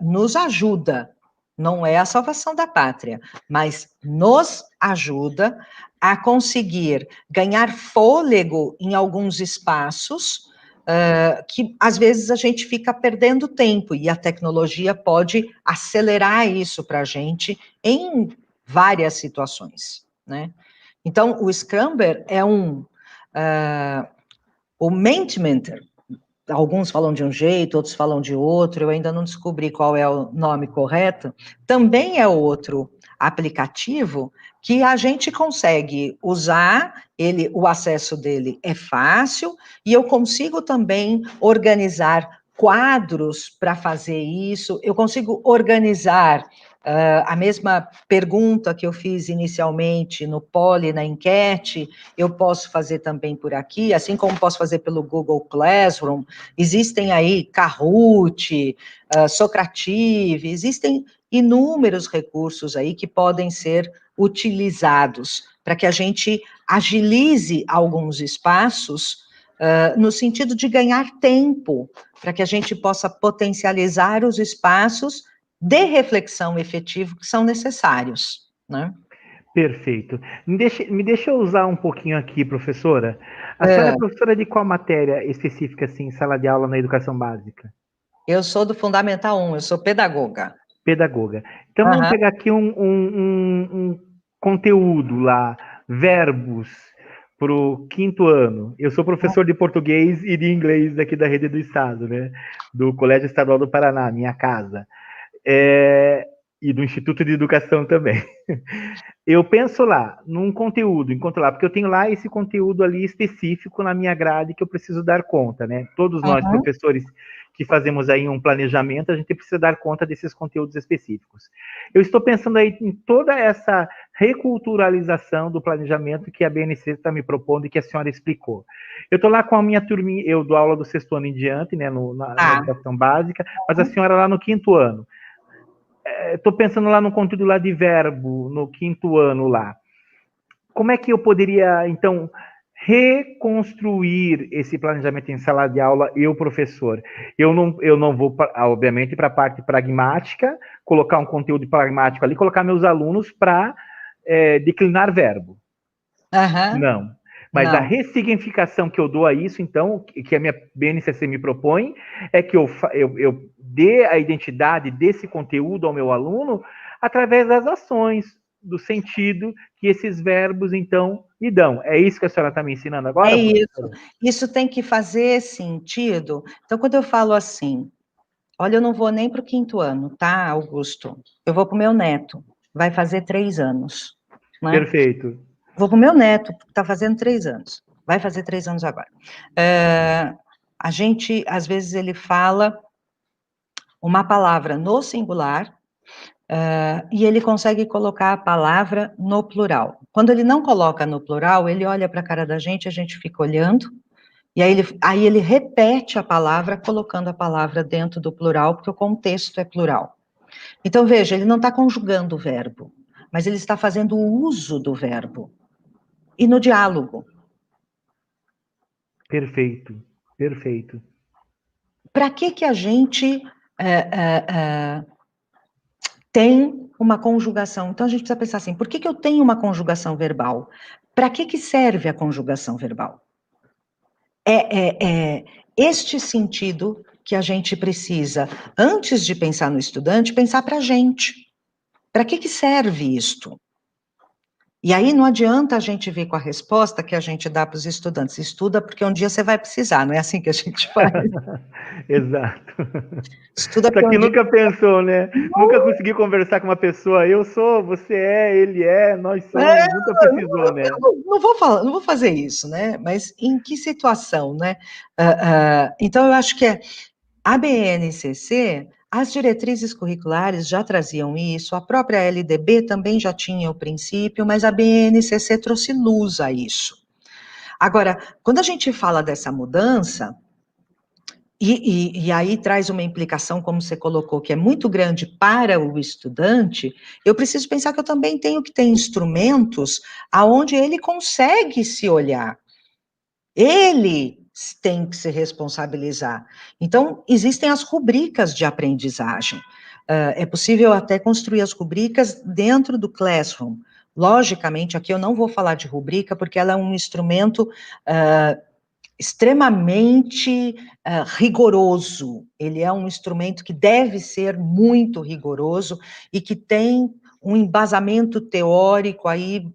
S2: nos ajuda, não é a salvação da pátria, mas nos ajuda a conseguir ganhar fôlego em alguns espaços, que às vezes a gente fica perdendo tempo, e a tecnologia pode acelerar isso para a gente em várias situações, né? Então, o Scrumber é o Mentimeter, alguns falam de um jeito, outros falam de outro, eu ainda não descobri qual é o nome correto, também é outro aplicativo que a gente consegue usar, o acesso dele é fácil, e eu consigo também organizar quadros para fazer isso, eu consigo organizar a mesma pergunta que eu fiz inicialmente no Poll, na enquete, eu posso fazer também por aqui, assim como posso fazer pelo Google Classroom. Existem aí Kahoot, Socrative, existem inúmeros recursos aí que podem ser utilizados para que a gente agilize alguns espaços, no sentido de ganhar tempo, para que a gente possa potencializar os espaços de reflexão efetivo que são necessários, né?
S1: Perfeito. Me deixa eu usar um pouquinho aqui, professora. A senhora é professora de qual matéria específica, assim, em sala de aula na educação básica?
S2: Eu sou do Fundamental 1, eu sou pedagoga.
S1: Pedagoga. Então, vamos pegar aqui um conteúdo lá, verbos, para o quinto ano. Eu sou professor de português e de inglês aqui da Rede do Estado, né? Do Colégio Estadual do Paraná, minha casa. E do Instituto de Educação também. Eu penso lá, num conteúdo, encontro lá, porque eu tenho lá esse conteúdo ali específico na minha grade que eu preciso dar conta, né? Todos nós, professores que fazemos aí um planejamento, a gente precisa dar conta desses conteúdos específicos. Eu estou pensando aí em toda essa reculturalização do planejamento que a BNC está me propondo e que a senhora explicou. Eu estou lá com a minha turminha, eu dou aula do sexto ano em diante, né, na educação básica, mas a senhora lá no quinto ano. Estou pensando lá no conteúdo lá de verbo, no quinto ano lá. Como é que eu poderia, então, reconstruir esse planejamento em sala de aula, eu, professor? Eu não vou, obviamente, para a parte pragmática, colocar um conteúdo pragmático ali, colocar meus alunos para declinar verbo. Não. Mas a ressignificação que eu dou a isso, então, que a minha BNCC me propõe, é que eu dê a identidade desse conteúdo ao meu aluno através das ações, do sentido que esses verbos, então, me dão. É isso que a senhora está me ensinando agora?
S2: É isso. Isso tem que fazer sentido. Então, quando eu falo assim, olha, eu não vou nem para o quinto ano, tá, Augusto? Eu vou para o meu neto, vai fazer 3 anos. Né?
S1: Perfeito.
S2: Vou para o meu neto, que está fazendo 3 anos. Vai fazer 3 anos agora. A gente, às vezes, ele fala uma palavra no singular, e ele consegue colocar a palavra no plural. Quando ele não coloca no plural, ele olha para a cara da gente, a gente fica olhando, E aí ele repete a palavra, colocando a palavra dentro do plural, porque o contexto é plural. Então, veja, ele não está conjugando o verbo, mas ele está fazendo o uso do verbo. E no diálogo.
S1: Perfeito, perfeito.
S2: Para que a gente tem uma conjugação? Então, a gente precisa pensar assim, por que eu tenho uma conjugação verbal? Para que serve a conjugação verbal? É este sentido que a gente precisa, antes de pensar no estudante, pensar para a gente. Para que serve isto? E aí não adianta a gente vir com a resposta que a gente dá para os estudantes. Estuda porque um dia você vai precisar, não é assim que a gente faz?
S1: Exato.
S2: Estuda
S1: Só
S2: porque
S1: que
S2: um dia...
S1: nunca pensou, né? Nunca consegui conversar com uma pessoa, eu sou, você é, ele é, nós somos, nunca precisou, né?
S2: Não vou falar, não vou fazer isso, né? Mas em que situação, né? Então, eu acho que a BNCC, as diretrizes curriculares já traziam isso, a própria LDB também já tinha o princípio, mas a BNCC trouxe luz a isso. Agora, quando a gente fala dessa mudança, e aí traz uma implicação, como você colocou, que é muito grande para o estudante, eu preciso pensar que eu também tenho que ter instrumentos aonde ele consegue se olhar. Ele tem que se responsabilizar. Então, existem as rubricas de aprendizagem. É possível até construir as rubricas dentro do Classroom. Logicamente, aqui eu não vou falar de rubrica, porque ela é um instrumento extremamente rigoroso. Ele é um instrumento que deve ser muito rigoroso e que tem um embasamento teórico aí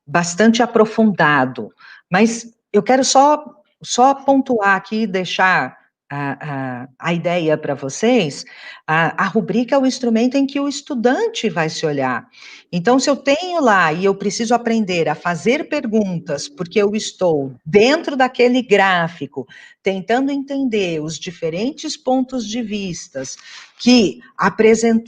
S2: bastante aprofundado. Mas eu quero só pontuar aqui, deixar a ideia para vocês. A rubrica é o instrumento em que o estudante vai se olhar. Então, se eu tenho lá e eu preciso aprender a fazer perguntas, porque eu estou dentro daquele gráfico, tentando entender os diferentes pontos de vistas que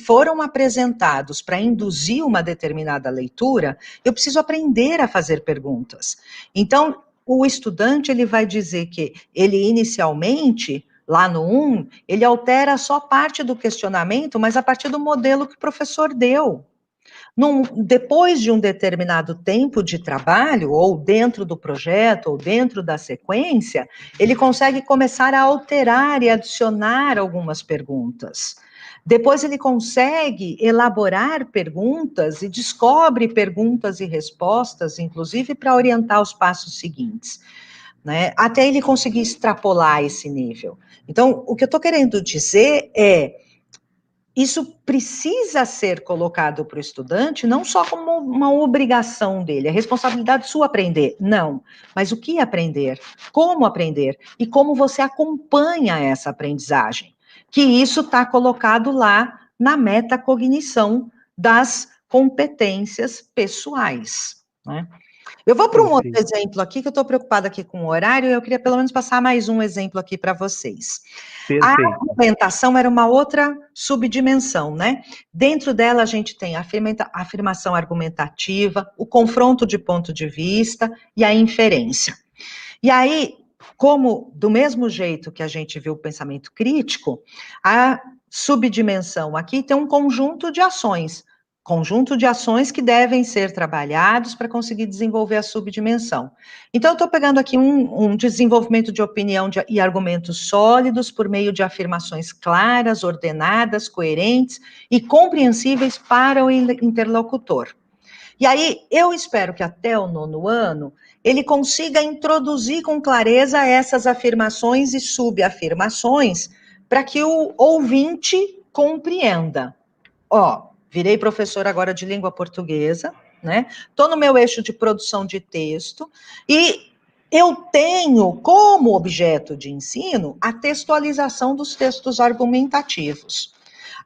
S2: foram apresentados para induzir uma determinada leitura, eu preciso aprender a fazer perguntas. Então, o estudante, ele vai dizer que ele inicialmente, lá no 1, ele altera só parte do questionamento, mas a partir do modelo que o professor deu. Depois de um determinado tempo de trabalho, ou dentro do projeto, ou dentro da sequência, ele consegue começar a alterar e adicionar algumas perguntas. Depois ele consegue elaborar perguntas e descobre perguntas e respostas, inclusive para orientar os passos seguintes, né? Até ele conseguir extrapolar esse nível. Então, o que eu estou querendo dizer é, isso precisa ser colocado para o estudante, não só como uma obrigação dele, é responsabilidade sua aprender, não, mas o que aprender, como aprender, e como você acompanha essa aprendizagem, que isso está colocado lá na metacognição das competências pessoais, né? Eu vou para um outro
S1: Perfeito.
S2: exemplo aqui, que eu estou preocupada aqui com o horário, e eu queria pelo menos passar mais um exemplo aqui para vocês. A
S1: Perfeito.
S2: argumentação era uma outra subdimensão, né? Dentro dela a gente tem a afirmação argumentativa, o confronto de ponto de vista e a inferência. E aí, como do mesmo jeito que a gente viu o pensamento crítico, a subdimensão aqui tem um conjunto de ações que devem ser trabalhados para conseguir desenvolver a subdimensão. Então, eu estou pegando aqui um desenvolvimento de opinião e argumentos sólidos por meio de afirmações claras, ordenadas, coerentes e compreensíveis para o interlocutor. E aí, eu espero que até o 9º ano, ele consiga introduzir com clareza essas afirmações e subafirmações para que o ouvinte compreenda. Ó, virei professora agora de língua portuguesa, né? Estou no meu eixo de produção de texto e eu tenho como objeto de ensino a textualização dos textos argumentativos.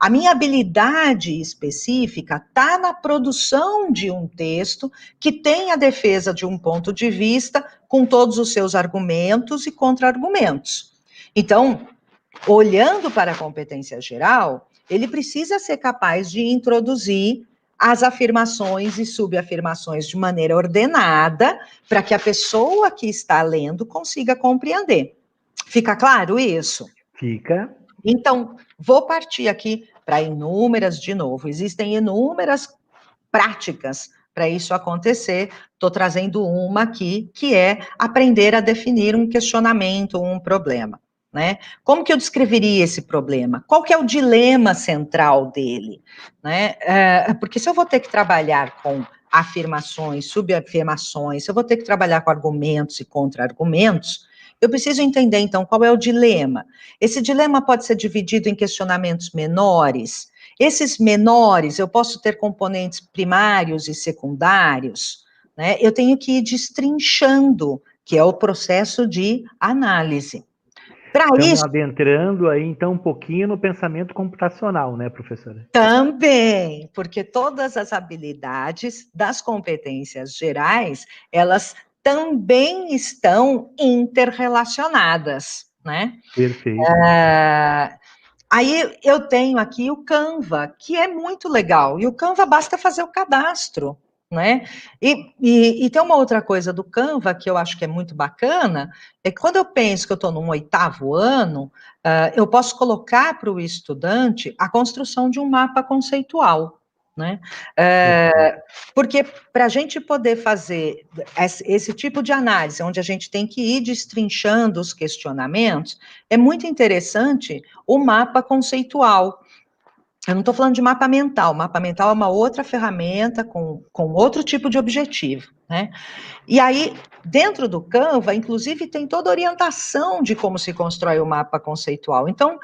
S2: A minha habilidade específica está na produção de um texto que tem a defesa de um ponto de vista com todos os seus argumentos e contra-argumentos. Então, olhando para a competência geral, ele precisa ser capaz de introduzir as afirmações e subafirmações de maneira ordenada, para que a pessoa que está lendo consiga compreender. Fica claro isso?
S1: Fica.
S2: Então, vou partir aqui para inúmeras, de novo, existem inúmeras práticas para isso acontecer. Estou trazendo uma aqui, que é aprender a definir um questionamento, um problema, né? Como que eu descreveria esse problema? Qual que é o dilema central dele, né? Porque se eu vou ter que trabalhar com afirmações, subafirmações, se eu vou ter que trabalhar com argumentos e contra-argumentos, eu preciso entender, então, qual é o dilema. Esse dilema pode ser dividido em questionamentos menores. Esses menores, eu posso ter componentes primários e secundários, né? Eu tenho que ir destrinchando, que é o processo de análise. Para
S1: Estamos
S2: isso,
S1: adentrando aí, então, um pouquinho no pensamento computacional, né, professora?
S2: também, porque todas as habilidades das competências gerais, elas também estão interrelacionadas, né?
S1: Perfeito.
S2: Aí eu tenho aqui o Canva, que é muito legal, e o Canva basta fazer o cadastro, né? E tem uma outra coisa do Canva que eu acho que é muito bacana, é que quando eu penso que eu estou no 8º ano, eu posso colocar para o estudante a construção de um mapa conceitual, né? Porque para a gente poder fazer esse tipo de análise, onde a gente tem que ir destrinchando os questionamentos, é muito interessante o mapa conceitual. Eu não estou falando de mapa mental é uma outra ferramenta com outro tipo de objetivo, né? E aí, dentro do Canva, inclusive, tem toda a orientação de como se constrói o mapa conceitual. Então,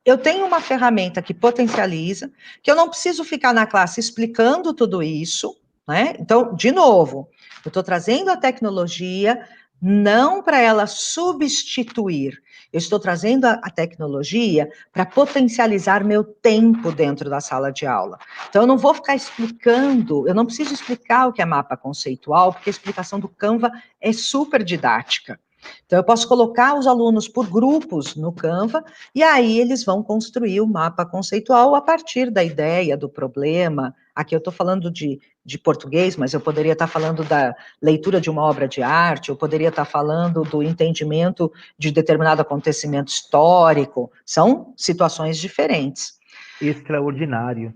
S2: eu tenho uma ferramenta que potencializa, que eu não preciso ficar na classe explicando tudo isso, né? Então, de novo, eu estou trazendo a tecnologia não para ela substituir, eu estou trazendo a tecnologia para potencializar meu tempo dentro da sala de aula. Então, eu não vou ficar explicando, eu não preciso explicar o que é mapa conceitual, porque a explicação do Canva é super didática. Então, eu posso colocar os alunos por grupos no Canva, e aí eles vão construir o mapa conceitual a partir da ideia, do problema. Aqui eu estou falando de português, mas eu poderia estar falando da leitura de uma obra de arte, eu poderia estar falando do entendimento de determinado acontecimento histórico. São situações diferentes.
S1: Extraordinário.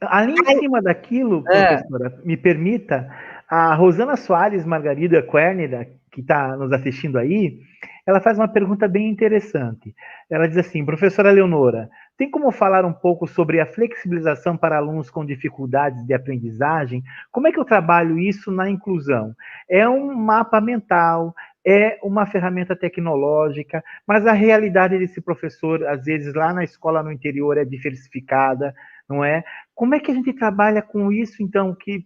S1: Ali em
S2: Ai,
S1: cima daquilo,
S2: é,
S1: professora, me permita, a Rosana Soares Margarida Quernida, que está nos assistindo aí, ela faz uma pergunta bem interessante. Ela diz assim, professora Leonora, tem como falar um pouco sobre a flexibilização para alunos com dificuldades de aprendizagem? Como é que eu trabalho isso na inclusão? É um mapa mental, é uma ferramenta tecnológica, mas a realidade desse professor, às vezes lá na escola no interior, é diversificada, não é? Como é que a gente trabalha com isso, então, que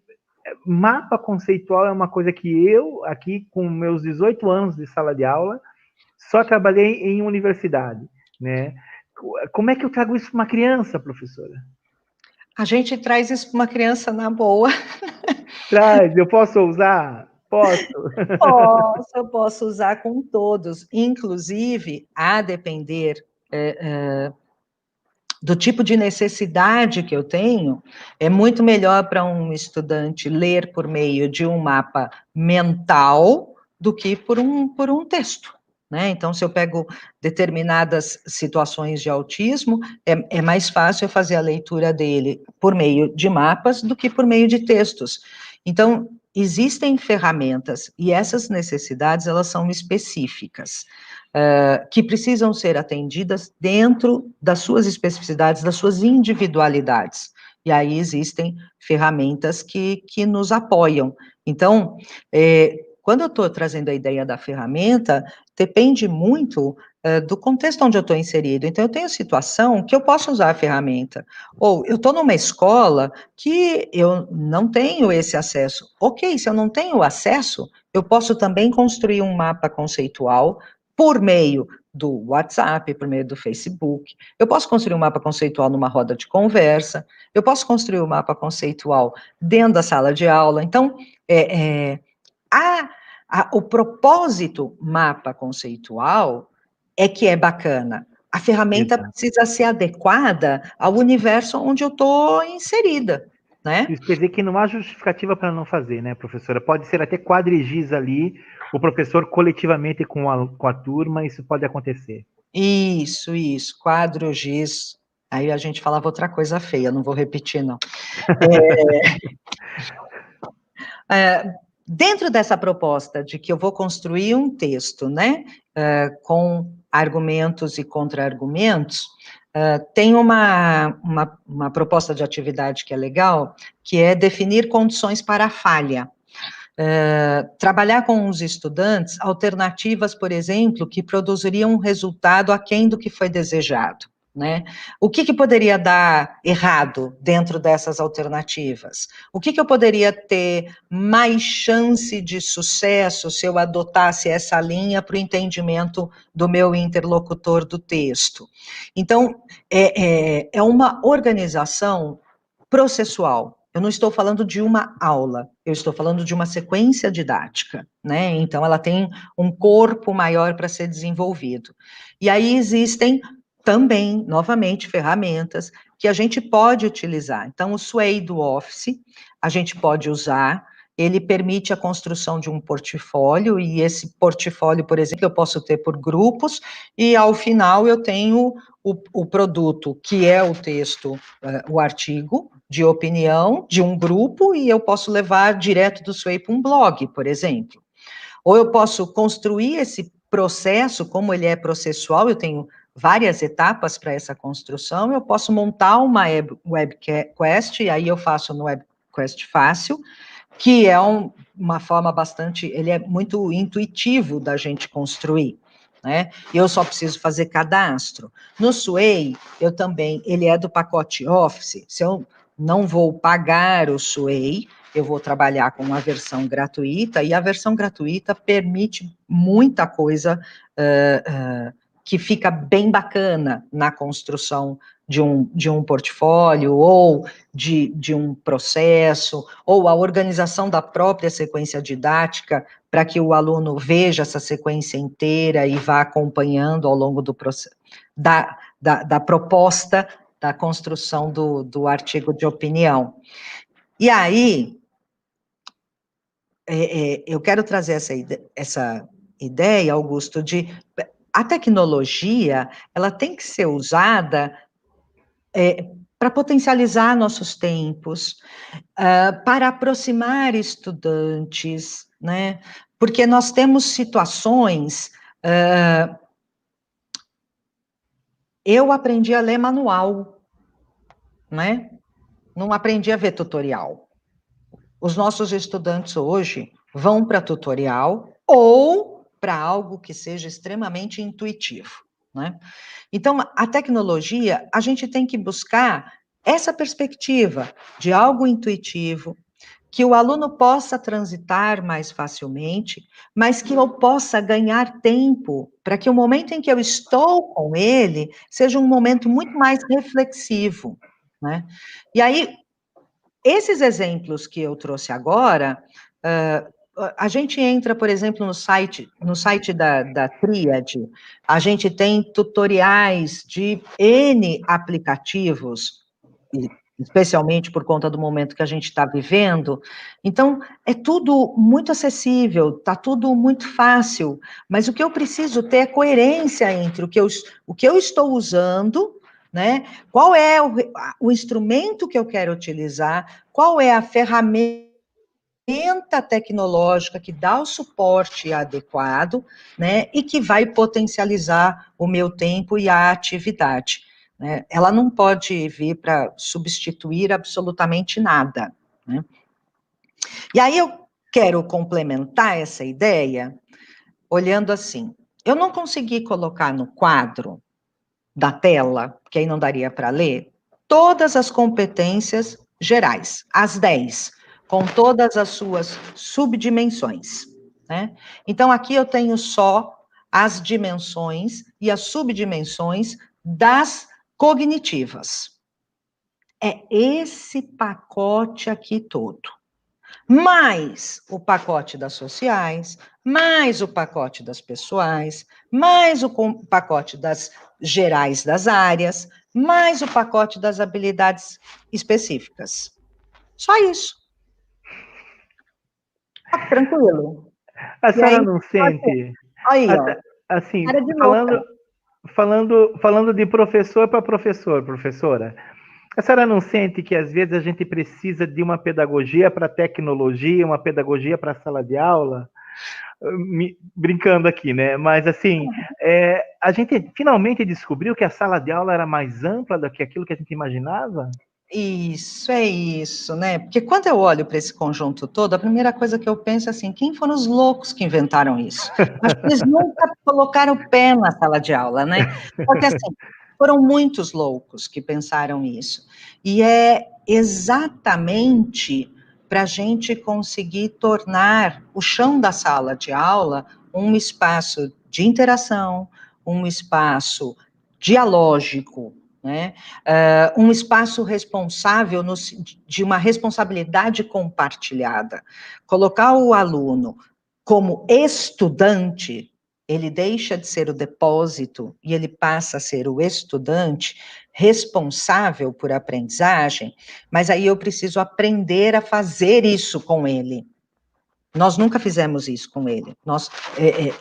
S1: mapa conceitual é uma coisa que eu, aqui com meus 18 anos de sala de aula, só trabalhei em universidade, né? Como é que eu trago isso para uma criança, professora?
S2: a gente traz isso para uma criança na boa.
S1: Traz, eu posso usar? Posso.
S2: Eu posso usar com todos, inclusive, a depender do tipo de necessidade que eu tenho, é muito melhor para um estudante ler por meio de um mapa mental do que por um texto. Né? Então, se eu pego determinadas situações de autismo, é mais fácil eu fazer a leitura dele por meio de mapas do que por meio de textos. Então, existem ferramentas e essas necessidades, elas são específicas, que precisam ser atendidas dentro das suas especificidades, das suas individualidades. E aí existem ferramentas que nos apoiam. Então, quando eu estou trazendo a ideia da ferramenta, depende muito do contexto onde eu estou inserido. Então, eu tenho situação que eu posso usar a ferramenta. Ou eu estou numa escola que eu não tenho esse acesso. Ok, se eu não tenho acesso, eu posso também construir um mapa conceitual por meio do WhatsApp, por meio do Facebook. Eu posso construir um mapa conceitual numa roda de conversa. Eu posso construir um mapa conceitual dentro da sala de aula. Então, o propósito mapa conceitual é que é bacana. A ferramenta
S1: Exato.
S2: precisa ser adequada ao universo onde eu estou inserida. né?
S1: Isso quer dizer que não há justificativa para não fazer, né, professora? Pode ser até quadrigiz ali, o professor coletivamente com a turma, isso pode acontecer.
S2: Isso, quadro, giz. Aí a gente falava outra coisa feia, não vou repetir, não. Dentro dessa proposta de que eu vou construir um texto, né, com argumentos e contra-argumentos, tem uma proposta de atividade que é legal, que é definir condições para a falha. Trabalhar com os estudantes alternativas, por exemplo, que produziriam um resultado aquém do que foi desejado, né? O que poderia dar errado dentro dessas alternativas? O que eu poderia ter mais chance de sucesso se eu adotasse essa linha para o entendimento do meu interlocutor do texto? Então, é uma organização processual. Eu não estou falando de uma aula, eu estou falando de uma sequência didática, né? Então, ela tem um corpo maior para ser desenvolvido. E aí existem também, novamente, ferramentas que a gente pode utilizar. Então, o Sway do Office, a gente pode usar, ele permite a construção de um portfólio, e esse portfólio, por exemplo, eu posso ter por grupos, e ao final eu tenho o produto, que é o texto, o artigo de opinião de um grupo, e eu posso levar direto do Sway para um blog, por exemplo. Ou eu posso construir esse processo, como ele é processual, eu tenho várias etapas para essa construção, eu posso montar uma webquest, e aí eu faço no webquest fácil, que é uma forma bastante, ele é muito intuitivo da gente construir, né? Eu só preciso fazer cadastro. No Sway, eu também, ele é do pacote Office, se eu não vou pagar o Sway, eu vou trabalhar com a versão gratuita, e a versão gratuita permite muita coisa que fica bem bacana na construção de um portfólio, ou de um processo, ou a organização da própria sequência didática, para que o aluno veja essa sequência inteira e vá acompanhando ao longo do processo, da proposta, da construção do artigo de opinião. E aí, eu quero trazer essa ideia, Augusto, de a tecnologia, ela tem que ser usada para potencializar nossos tempos, para aproximar estudantes, né? Porque nós temos situações. Eu aprendi a ler manual, né? Não aprendi a ver tutorial. Os nossos estudantes hoje vão para tutorial ou para algo que seja extremamente intuitivo, né? Então, a tecnologia, a gente tem que buscar essa perspectiva de algo intuitivo, que o aluno possa transitar mais facilmente, mas que eu possa ganhar tempo para que o momento em que eu estou com ele seja um momento muito mais reflexivo, né? E aí, esses exemplos que eu trouxe agora, a gente entra, por exemplo, no site da Tríade, a gente tem tutoriais de N aplicativos, especialmente por conta do momento que a gente está vivendo. Então, é tudo muito acessível, está tudo muito fácil, mas o que eu preciso ter é coerência entre o que eu estou usando, né? Qual é o instrumento que eu quero utilizar, qual é a ferramenta tecnológica que dá o suporte adequado, né, e que vai potencializar o meu tempo e a atividade, né? Ela não pode vir para substituir absolutamente nada, né? E aí eu quero complementar essa ideia olhando assim, eu não consegui colocar no quadro da tela, que aí não daria para ler, todas as competências gerais, as 10, com todas as suas subdimensões, né? Então, aqui eu tenho só as dimensões e as subdimensões das cognitivas. É esse pacote aqui todo. Mais o pacote das sociais, mais o pacote das pessoais, mais o pacote das gerais das áreas, mais o pacote das habilidades específicas. Só isso. Tá tranquilo.
S1: A
S2: E aí,
S1: senhora não sente,
S2: aí, ó,
S1: assim,
S2: cara de louca.
S1: falando de professor para professora, a senhora não sente que às vezes a gente precisa de uma pedagogia para tecnologia, uma pedagogia para sala de aula? Brincando aqui, né? Mas assim, a gente finalmente descobriu que a sala de aula era mais ampla do que aquilo que a gente imaginava?
S2: Isso, é isso, né? Porque quando eu olho para esse conjunto todo, a primeira coisa que eu penso é assim, quem foram os loucos que inventaram isso? Acho que eles nunca colocaram o pé na sala de aula, né? Porque assim, foram muitos loucos que pensaram isso. E é exatamente para a gente conseguir tornar o chão da sala de aula um espaço de interação, um espaço dialógico, né? Um espaço responsável de uma responsabilidade compartilhada. Colocar o aluno como estudante, ele deixa de ser o depósito e ele passa a ser o estudante responsável por aprendizagem, mas aí eu preciso aprender a fazer isso com ele. Nós nunca fizemos isso com ele.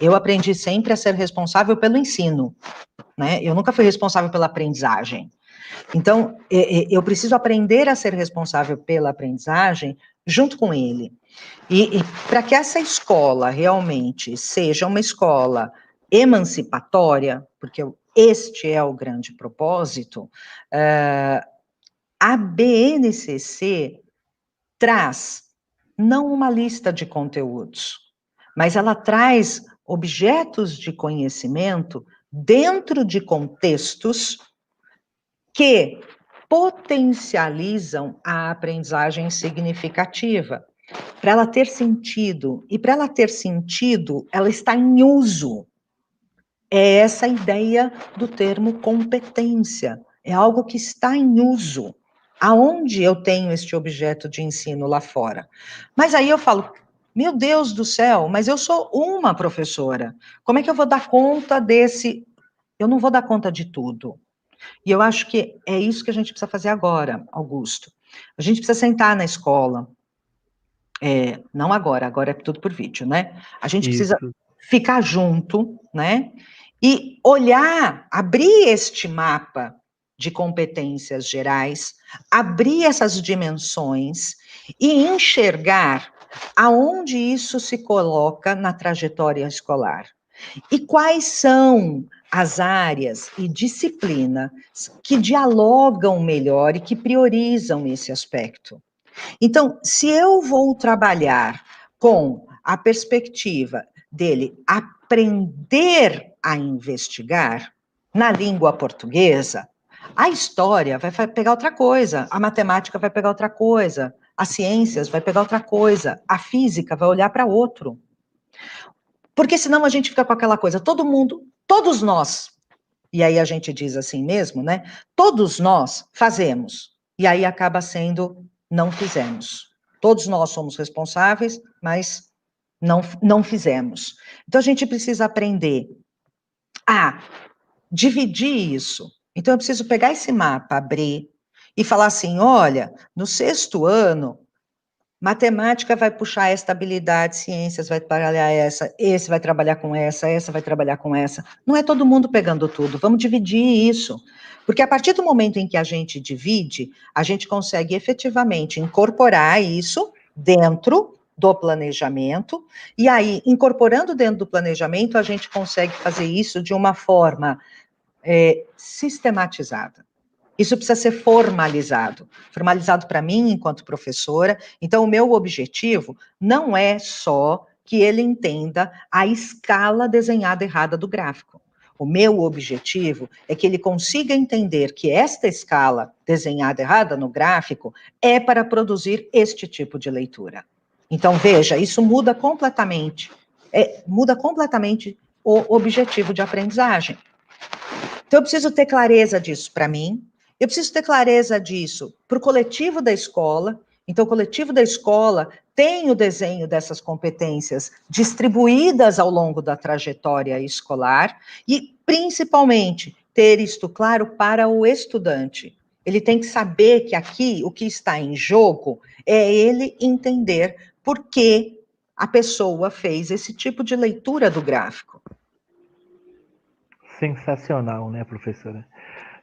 S2: Eu aprendi sempre a ser responsável pelo ensino, né? Eu nunca fui responsável pela aprendizagem. Então, eu preciso aprender a ser responsável pela aprendizagem junto com ele. E para que essa escola realmente seja uma escola emancipatória, porque este é o grande propósito, a BNCC traz não uma lista de conteúdos, mas ela traz objetos de conhecimento dentro de contextos que potencializam a aprendizagem significativa, para ela ter sentido. E para ela ter sentido, ela está em uso. É essa a ideia do termo competência. É algo que está em uso. Aonde eu tenho este objeto de ensino lá fora? Mas aí eu falo, meu Deus do céu, mas eu sou uma professora. Como é que eu vou dar conta desse? Eu não vou dar conta de tudo. E eu acho que é isso que a gente precisa fazer agora, Augusto. A gente precisa sentar na escola, não agora, agora é tudo por vídeo, né? A gente precisa
S1: Isso.
S2: ficar junto, né? E olhar, abrir este mapa de competências gerais, abrir essas dimensões e enxergar aonde isso se coloca na trajetória escolar. E quais são as áreas e disciplinas que dialogam melhor e que priorizam esse aspecto? Então, se eu vou trabalhar com a perspectiva dele aprender a investigar na língua portuguesa, a história vai pegar outra coisa, a matemática vai pegar outra coisa, as ciências vai pegar outra coisa, a física vai olhar para outro. Porque senão a gente fica com aquela coisa, todo mundo, todos nós, e aí a gente diz assim mesmo, né? Todos nós fazemos, e aí acaba sendo não fizemos. Todos nós somos responsáveis, mas não fizemos. Então a gente precisa aprender a dividir isso. Então eu preciso pegar esse mapa, abrir e falar assim: olha, no 6º ano, matemática vai puxar esta habilidade, ciências vai trabalhar essa, esse vai trabalhar com essa vai trabalhar com essa. Não é todo mundo pegando tudo, vamos dividir isso. Porque a partir do momento em que a gente divide, a gente consegue efetivamente incorporar isso dentro do planejamento, e aí, incorporando dentro do planejamento, a gente consegue fazer isso de uma forma sistematizada. Isso precisa ser formalizado. Formalizado para mim, enquanto professora. Então, o meu objetivo não é só que ele entenda a escala desenhada errada do gráfico. O meu objetivo é que ele consiga entender que esta escala desenhada errada no gráfico é para produzir este tipo de leitura. Então, veja, isso muda completamente o objetivo de aprendizagem. Então, eu preciso ter clareza disso para mim, eu preciso ter clareza disso para o coletivo da escola. Então, o coletivo da escola tem o desenho dessas competências distribuídas ao longo da trajetória escolar e, principalmente, ter isto claro para o estudante. Ele tem que saber que aqui o que está em jogo é ele entender por que a pessoa fez esse tipo de leitura do gráfico.
S1: Sensacional, né, professora?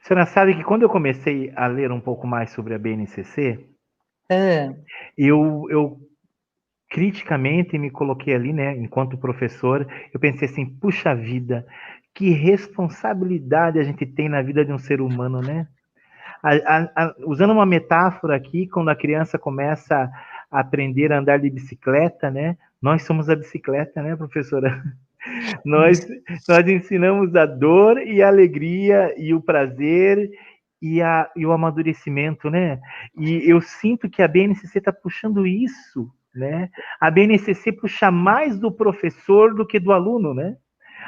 S1: A senhora sabe que quando eu comecei a ler um pouco mais sobre a BNCC, eu criticamente me coloquei ali, né, enquanto professor, eu pensei assim, puxa vida, que responsabilidade a gente tem na vida de um ser humano, né? Usando uma metáfora aqui, quando a criança começa a aprender a andar de bicicleta, né? Nós somos a bicicleta, né, professora? Nós, nós ensinamos a dor e a alegria e o prazer e o amadurecimento, né? E eu sinto que a BNCC está puxando isso, né? A BNCC puxa mais do professor do que do aluno, né?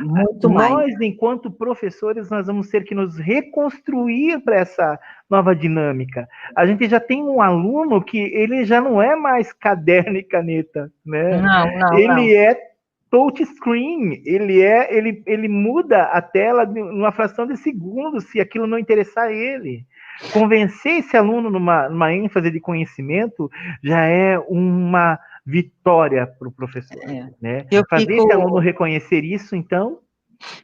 S2: Muito mais.
S1: Nós, enquanto professores, nós vamos ter que nos reconstruir para essa nova dinâmica. A gente já tem um aluno que ele já não é mais caderno e caneta, né?
S2: Não.
S1: Ele é touchscreen, ele muda a tela numa fração de segundo se aquilo não interessar a ele. Convencer esse aluno numa ênfase de conhecimento já é uma vitória para o professor. Né? Fazer esse aluno reconhecer isso, então,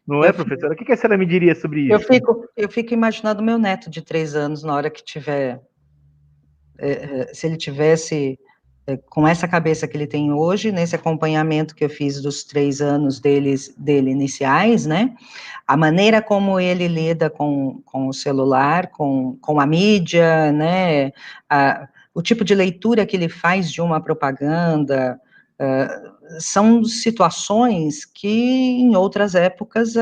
S1: não é, professora? O que a senhora me diria sobre isso?
S2: Eu fico imaginando meu neto de 3 anos, na hora que tiver, se ele tivesse com essa cabeça que ele tem hoje, nesse acompanhamento que eu fiz dos 3 anos dele iniciais, né, a maneira como ele lida com o celular, com a mídia, né, o tipo de leitura que ele faz de uma propaganda, são situações que em outras épocas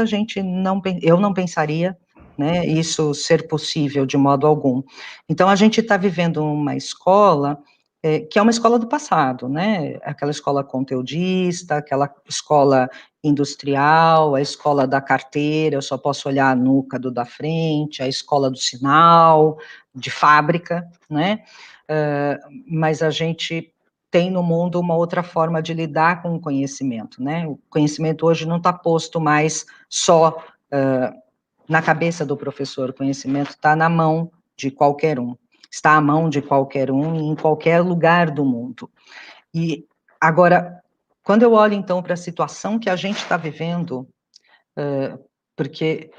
S2: eu não pensaria, né, isso ser possível de modo algum. Então a gente está vivendo uma escola que é uma escola do passado, né, aquela escola conteudista, aquela escola industrial, a escola da carteira, eu só posso olhar a nuca do da frente, a escola do sinal, de fábrica, né, mas a gente tem no mundo uma outra forma de lidar com o conhecimento, né, o conhecimento hoje não está posto mais só na cabeça do professor, o conhecimento está na mão de qualquer um, está à mão de qualquer um, em qualquer lugar do mundo. E agora, quando eu olho então para a situação que a gente está vivendo, porque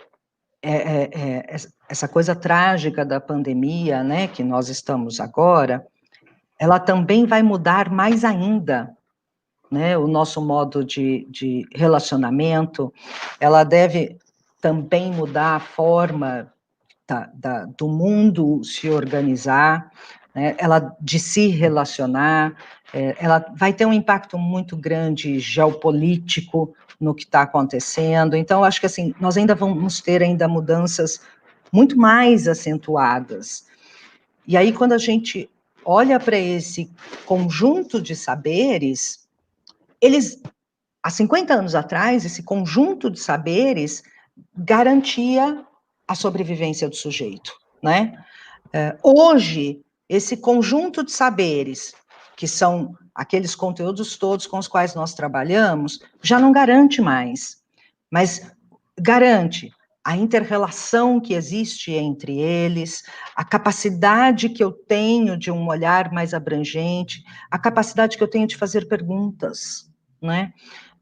S2: essa coisa trágica da pandemia, né, que nós estamos agora, ela também vai mudar mais ainda, né, o nosso modo de relacionamento, ela deve também mudar a forma do mundo se organizar, né, ela de se relacionar, ela vai ter um impacto muito grande geopolítico no que está acontecendo, então acho que assim, nós ainda vamos ter ainda mudanças muito mais acentuadas, e aí quando a gente olha para esse conjunto de saberes, eles, há 50 anos atrás, esse conjunto de saberes garantia a sobrevivência do sujeito, né? Hoje, esse conjunto de saberes, que são aqueles conteúdos todos com os quais nós trabalhamos, já não garante mais, mas garante a inter-relação que existe entre eles, a capacidade que eu tenho de um olhar mais abrangente, a capacidade que eu tenho de fazer perguntas, né?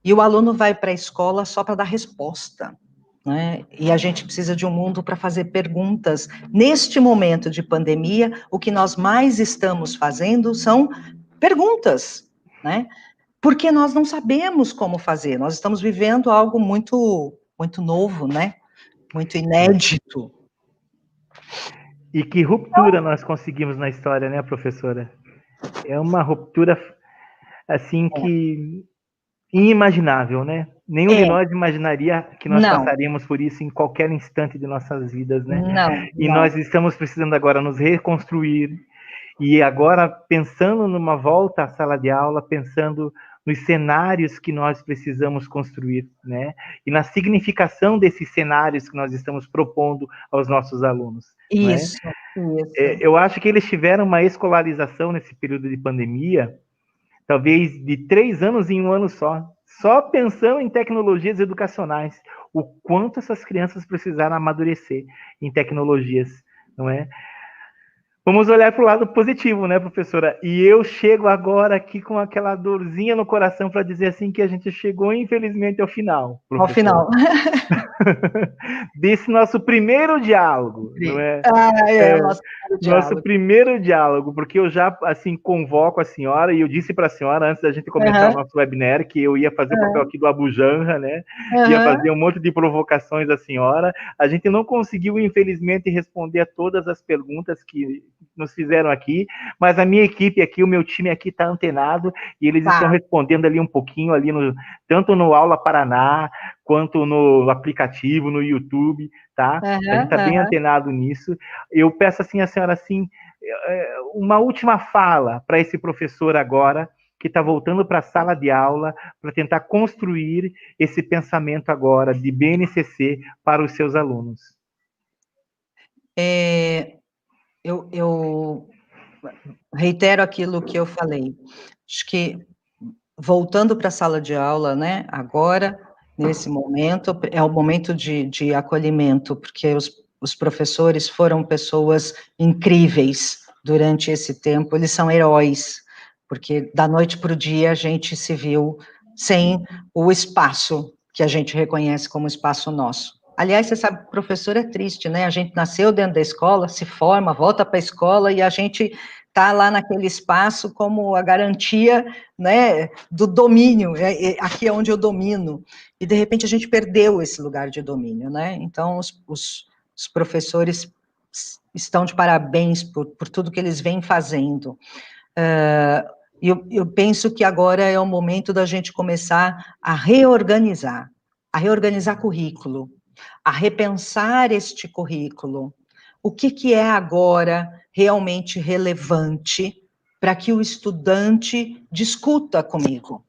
S2: E o aluno vai para a escola só para dar resposta, né? E a gente precisa de um mundo para fazer perguntas. Neste momento de pandemia, o que nós mais estamos fazendo são perguntas, né? Porque nós não sabemos como fazer. Nós estamos vivendo algo muito, muito novo, né? Muito inédito.
S1: E que ruptura nós conseguimos na história, né, professora? É uma ruptura, assim, que inimaginável, né? Nenhum de nós imaginaria que nós passaríamos por isso em qualquer instante de nossas vidas, né? E nós estamos precisando agora nos reconstruir, e agora pensando numa volta à sala de aula, pensando nos cenários que nós precisamos construir, né? E na significação desses cenários que nós estamos propondo aos nossos alunos.
S2: Isso,
S1: né? Eu acho que eles tiveram uma escolarização nesse período de pandemia, talvez de 3 anos em 1 ano só pensando em tecnologias educacionais, o quanto essas crianças precisaram amadurecer em tecnologias, não é? Vamos olhar para o lado positivo, né, professora? E eu chego agora aqui com aquela dorzinha no coração para dizer assim que a gente chegou, infelizmente, ao final,
S2: Ao
S1: professora.
S2: final.
S1: Desse nosso primeiro diálogo, não é?
S2: É o
S1: É,
S2: nosso
S1: nosso
S2: diálogo.
S1: primeiro diálogo, porque eu já, assim, convoco a senhora, e eu disse para a senhora, antes da gente começar o
S2: Aham,
S1: nosso webinar, que eu ia fazer o papel
S2: aham,
S1: aqui do Abujanra, né? Ia
S2: aham.
S1: fazer um monte de provocações à senhora. A gente não conseguiu, infelizmente, responder a todas as perguntas que nos fizeram aqui, mas a minha equipe aqui, o meu time aqui está antenado, e eles estão
S2: Tá.
S1: respondendo ali um pouquinho, ali no, tanto no Aula Paraná, quanto no aplicativo, no YouTube, tá? A gente
S2: Aham,
S1: está bem
S2: aham.
S1: antenado nisso. Eu peço assim a senhora assim, uma última fala para esse professor agora que está voltando para a sala de aula para tentar construir esse pensamento agora de BNCC para os seus alunos.
S2: Eu reitero aquilo que eu falei. Acho que voltando para a sala de aula, né, agora, nesse momento, é o momento de acolhimento, porque os professores foram pessoas incríveis durante esse tempo, eles são heróis, porque da noite para o dia a gente se viu sem o espaço que a gente reconhece como espaço nosso. Aliás, você sabe, professor é triste, né? A gente nasceu dentro da escola, se forma, volta para a escola e a gente está lá naquele espaço como a garantia, né, do domínio, aqui é onde eu domino, e de repente a gente perdeu esse lugar de domínio, né? Então os professores estão de parabéns por tudo que eles vêm fazendo. Eu penso que agora é o momento da gente começar a reorganizar currículo, a repensar este currículo. O que é agora realmente relevante para que o estudante discuta comigo?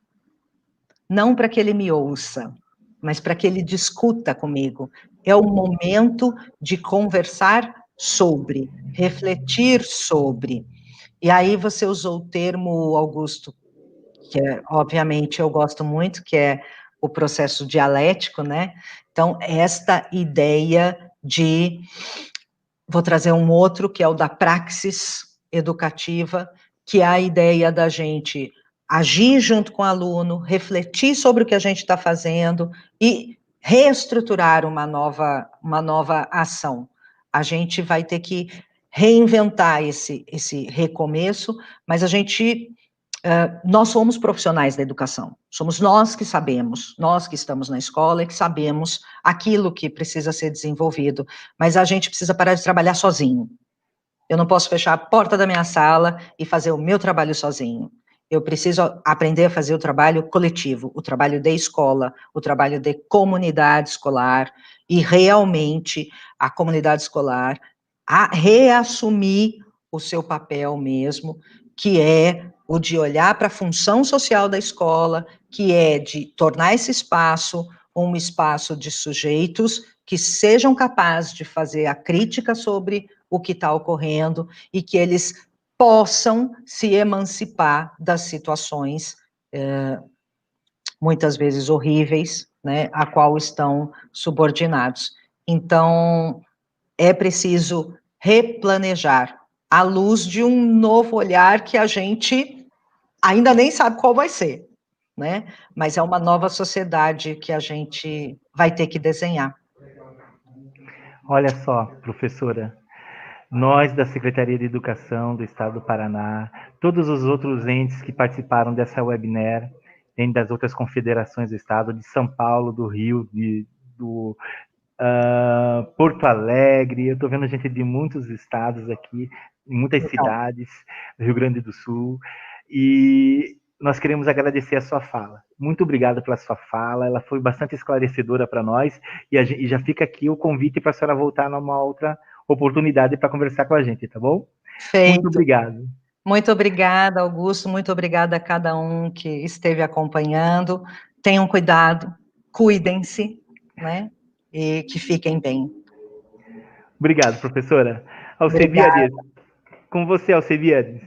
S2: Não para que ele me ouça, mas para que ele discuta comigo. É o momento de conversar sobre, refletir sobre. E aí você usou o termo, Augusto, que obviamente eu gosto muito, que é o processo dialético, né? Então, esta ideia de, vou trazer um outro, que é o da praxis educativa, que é a ideia da gente agir junto com o aluno, refletir sobre o que a gente está fazendo e reestruturar uma nova ação. A gente vai ter que reinventar esse recomeço, mas a gente nós somos profissionais da educação, somos nós que sabemos, nós que estamos na escola e que sabemos aquilo que precisa ser desenvolvido, mas a gente precisa parar de trabalhar sozinho. Eu não posso fechar a porta da minha sala e fazer o meu trabalho sozinho. Eu preciso aprender a fazer o trabalho coletivo, o trabalho de escola, o trabalho de comunidade escolar, e realmente a comunidade escolar a reassumir o seu papel mesmo, que é o de olhar para a função social da escola, que é de tornar esse espaço um espaço de sujeitos que sejam capazes de fazer a crítica sobre o que está ocorrendo e que eles possam se emancipar das situações, muitas vezes horríveis, né, a qual estão subordinados. Então, é preciso replanejar à luz de um novo olhar que a gente ainda nem sabe qual vai ser, né? Mas é uma nova sociedade que a gente vai ter que desenhar.
S1: Olha só, professora, nós da Secretaria de Educação do Estado do Paraná, todos os outros entes que participaram dessa webinar, dentro das outras confederações do Estado, de São Paulo, do Rio, do Porto Alegre, eu estou vendo gente de muitos estados aqui, em muitas
S2: Legal.
S1: cidades do Rio Grande do Sul, e nós queremos agradecer a sua fala. Muito obrigado pela sua fala, ela foi bastante esclarecedora para nós, e já fica aqui o convite para a senhora voltar numa outra oportunidade para conversar com a gente, tá bom? Muito
S2: Feito.
S1: obrigado.
S2: Muito obrigada, Augusto, muito obrigada a cada um que esteve acompanhando. Tenham cuidado, cuidem-se, né? E que fiquem bem.
S1: Obrigado, professora. Alcebiades,
S2: Obrigada.
S1: com você, Alcebiades.